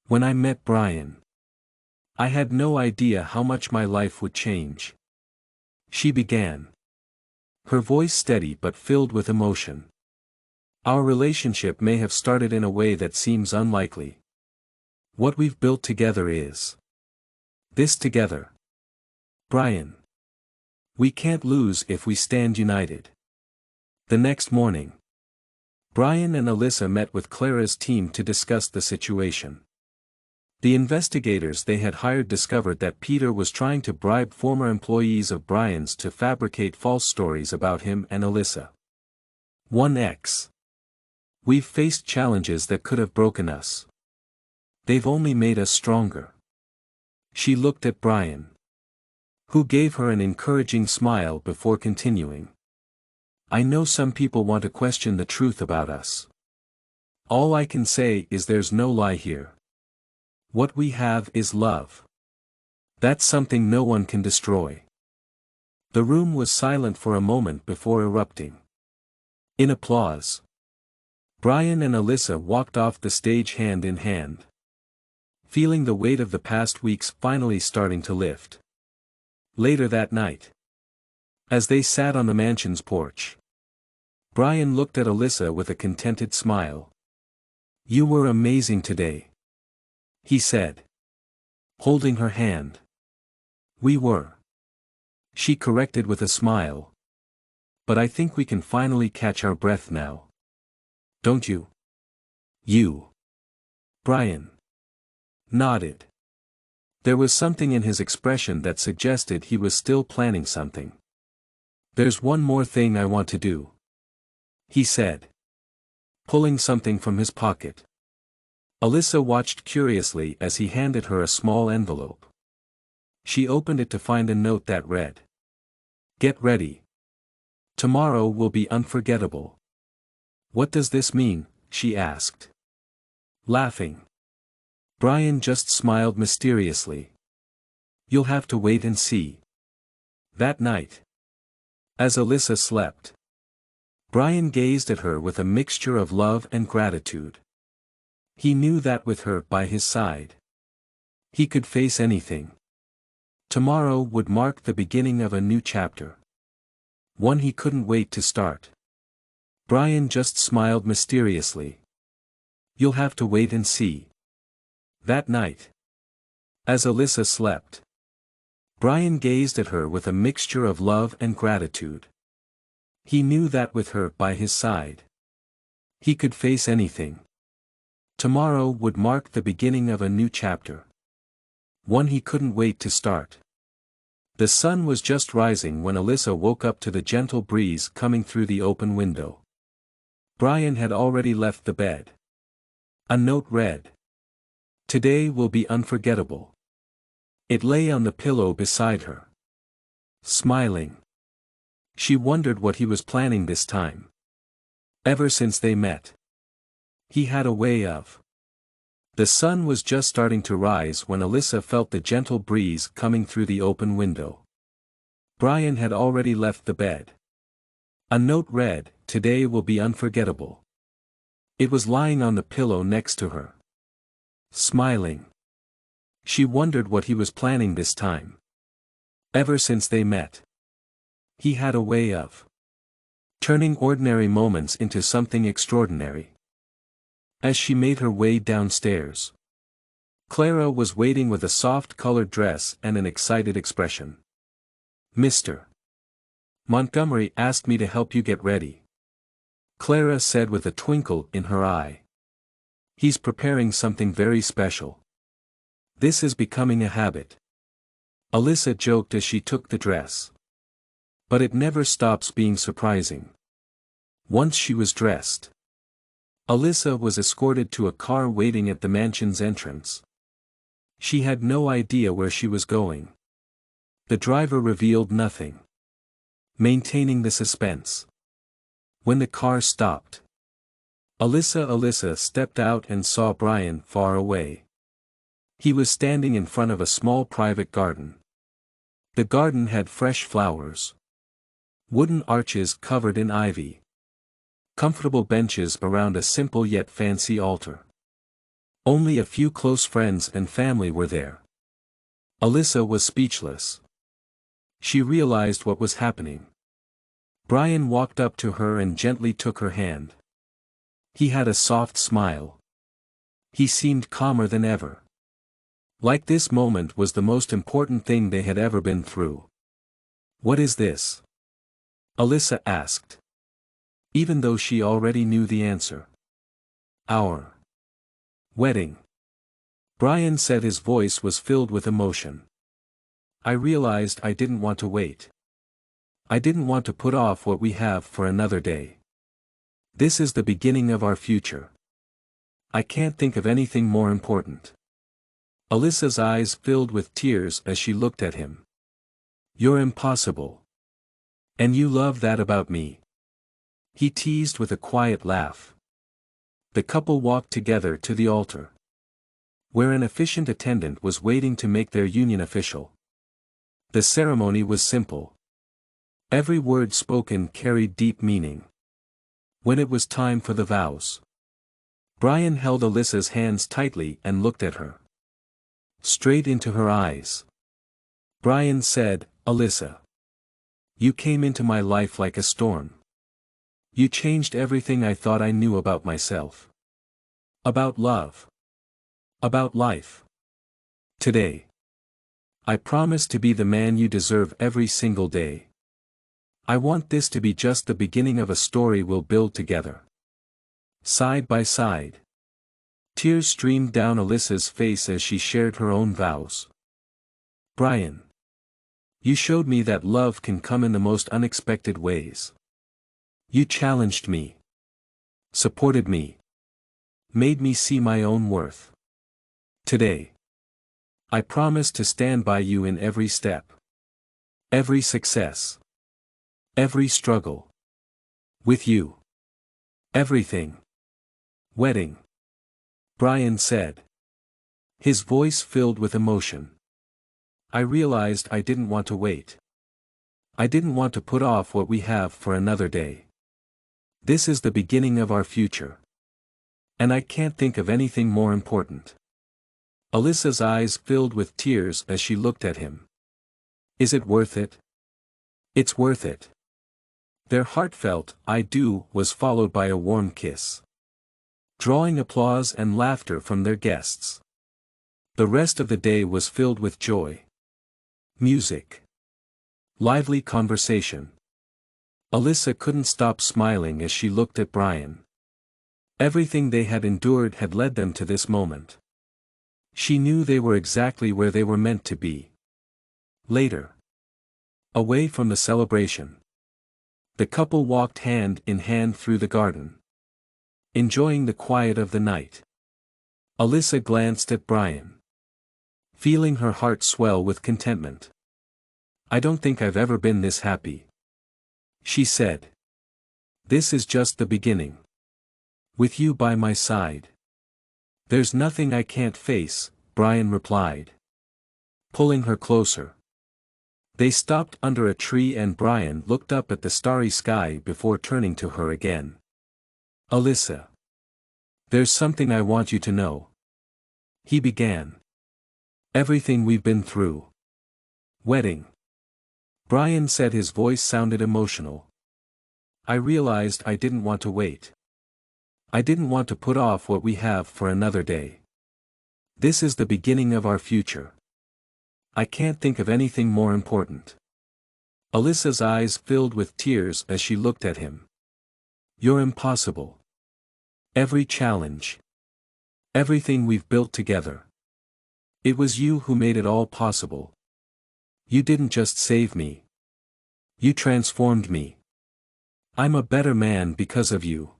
When I met Brian, I had no idea how much my life would change. She began, her voice steady but filled with emotion. Our relationship may have started in a way that seems unlikely. What we've built together is this together. Brian. We can't lose if we stand united. The next morning, Brian and Alyssa met with Clara's team to discuss the situation. The investigators they had hired discovered that Peter was trying to bribe former employees of Brian's to fabricate false stories about him and Alyssa. 1x. We've faced challenges that could have broken us. They've only made us stronger. She looked at Brian, who gave her an encouraging smile before continuing. I know some people want to question the truth about us. All I can say is there's no lie here. What we have is love. That's something no one can destroy. The room was silent for a moment before erupting in applause. Brian and Alyssa walked off the stage hand in hand, feeling the weight of the past weeks finally starting to lift. Later that night, as they sat on the mansion's porch, Brian looked at Alyssa with a contented smile. You were amazing today, he said, holding her hand. We were, she corrected with a smile. But I think we can finally catch our breath now. Don't you? You. Brian nodded. There was something in his expression that suggested he was still planning something. There's one more thing I want to do, he said, pulling something from his pocket. Alyssa watched curiously as he handed her a small envelope. She opened it to find a note that read, Get ready. Tomorrow will be unforgettable. What does this mean? She asked, laughing. Brian just smiled mysteriously. You'll have to wait and see. That night, as Alyssa slept, Brian gazed at her with a mixture of love and gratitude. He knew that with her by his side, he could face anything. Tomorrow would mark the beginning of a new chapter, one he couldn't wait to start. Brian just smiled mysteriously. You'll have to wait and see. That night, as Alyssa slept, Brian gazed at her with a mixture of love and gratitude. He knew that with her by his side, he could face anything. Tomorrow would mark the beginning of a new chapter, one he couldn't wait to start. The sun was just rising when Alyssa woke up to the gentle breeze coming through the open window. Brian had already left the bed. A note read, Today will be unforgettable. It lay on the pillow beside her. Smiling, she wondered what he was planning this time. Ever since they met, he had a way of. The sun was just starting to rise when Alyssa felt the gentle breeze coming through the open window. Brian had already left the bed. A note read, "Today will be unforgettable." It was lying on the pillow next to her. Smiling. She wondered what he was planning this time. Ever since they met, he had a way of turning ordinary moments into something extraordinary. As she made her way downstairs, Clara was waiting with a soft-colored dress and an excited expression. "Mr. Montgomery asked me to help you get ready," Clara said with a twinkle in her eye. "He's preparing something very special. This is becoming a habit." Alyssa joked as she took the dress. But it never stops being surprising. Once she was dressed, Alyssa was escorted to a car waiting at the mansion's entrance. She had no idea where she was going. The driver revealed nothing, maintaining the suspense. When the car stopped, Alyssa stepped out and saw Brian far away. He was standing in front of a small private garden. The garden had fresh flowers, wooden arches covered in ivy, comfortable benches around a simple yet fancy altar. Only a few close friends and family were there. Alyssa was speechless. She realized what was happening. Brian walked up to her and gently took her hand. He had a soft smile. He seemed calmer than ever. Like this moment was the most important thing they had ever been through. "What is this?" Alyssa asked, even though she already knew the answer. "Our wedding," Brian said. His voice was filled with emotion. "I realized I didn't want to wait. I didn't want to put off what we have for another day. This is the beginning of our future. I can't think of anything more important." Alyssa's eyes filled with tears as she looked at him. "You're impossible. And you love that about me," he teased with a quiet laugh. The couple walked together to the altar, where an efficient attendant was waiting to make their union official. The ceremony was simple. Every word spoken carried deep meaning. When it was time for the vows, Brian held Alyssa's hands tightly and looked at her, straight into her eyes. Brian said, "Alyssa, you came into my life like a storm. You changed everything I thought I knew about myself. About love. About life. Today, I promise to be the man you deserve every single day. I want this to be just the beginning of a story we'll build together. Side by side." Tears streamed down Alyssa's face as she shared her own vows. "Brian, you showed me that love can come in the most unexpected ways. You challenged me, supported me, made me see my own worth. Today, I promise to stand by you in every step. Every success. Every struggle. With you. Everything. Wedding," Brian said, his voice filled with emotion. "I realized I didn't want to wait. I didn't want to put off what we have for another day. This is the beginning of our future. And I can't think of anything more important." Alyssa's eyes filled with tears as she looked at him. "Is it worth it?" "It's worth it." Their heartfelt "I do" was followed by a warm kiss, drawing applause and laughter from their guests. The rest of the day was filled with joy, music, lively conversation. Alyssa couldn't stop smiling as she looked at Brian. Everything they had endured had led them to this moment. She knew they were exactly where they were meant to be. Later, away from the celebration, the couple walked hand in hand through the garden, enjoying the quiet of the night. Alyssa glanced at Brian, feeling her heart swell with contentment. "I don't think I've ever been this happy," she said. "This is just the beginning. With you by my side. There's nothing I can't face," Brian replied, pulling her closer. They stopped under a tree and Brian looked up at the starry sky before turning to her again. Alyssa. There's something I want you to know. He began. Everything we've been through. Wedding. Brian said, his voice sounded emotional. I realized I didn't want to wait. I didn't want to put off what we have for another day. This is the beginning of our future. I can't think of anything more important. Alyssa's eyes filled with tears as she looked at him. You're impossible. Every challenge. Everything we've built together. It was you who made it all possible. You didn't just save me. You transformed me. I'm a better man because of you.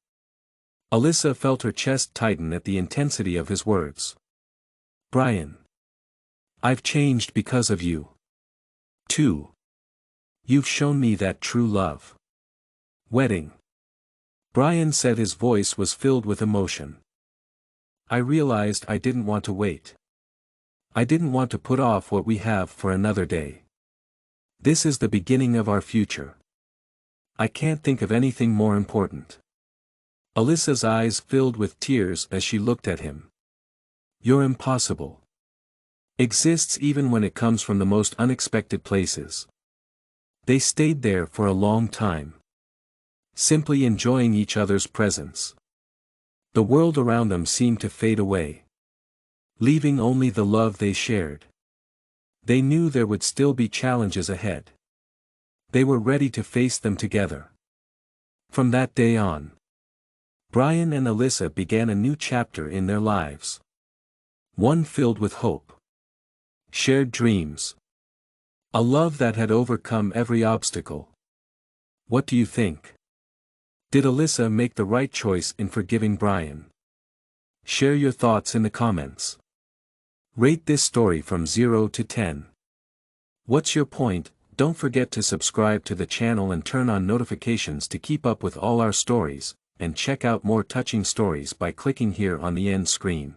Alyssa felt her chest tighten at the intensity of his words. Brian. I've changed because of you. Too. You've shown me that true love. Wedding. Brian said, his voice was filled with emotion. I realized I didn't want to wait. I didn't want to put off what we have for another day. This is the beginning of our future. I can't think of anything more important. Alyssa's eyes filled with tears as she looked at him. You're impossible. Exists even when it comes from the most unexpected places. They stayed there for a long time. Simply enjoying each other's presence. The world around them seemed to fade away. Leaving only the love they shared. They knew there would still be challenges ahead. They were ready to face them together. From that day on, Brian and Alyssa began a new chapter in their lives. One filled with hope. Shared dreams. A love that had overcome every obstacle. What do you think? Did Alyssa make the right choice in forgiving Brian? Share your thoughts in the comments. Rate this story from 0 to 10. What's your point? Don't forget to subscribe to the channel and turn on notifications to keep up with all our stories, and check out more touching stories by clicking here on the end screen.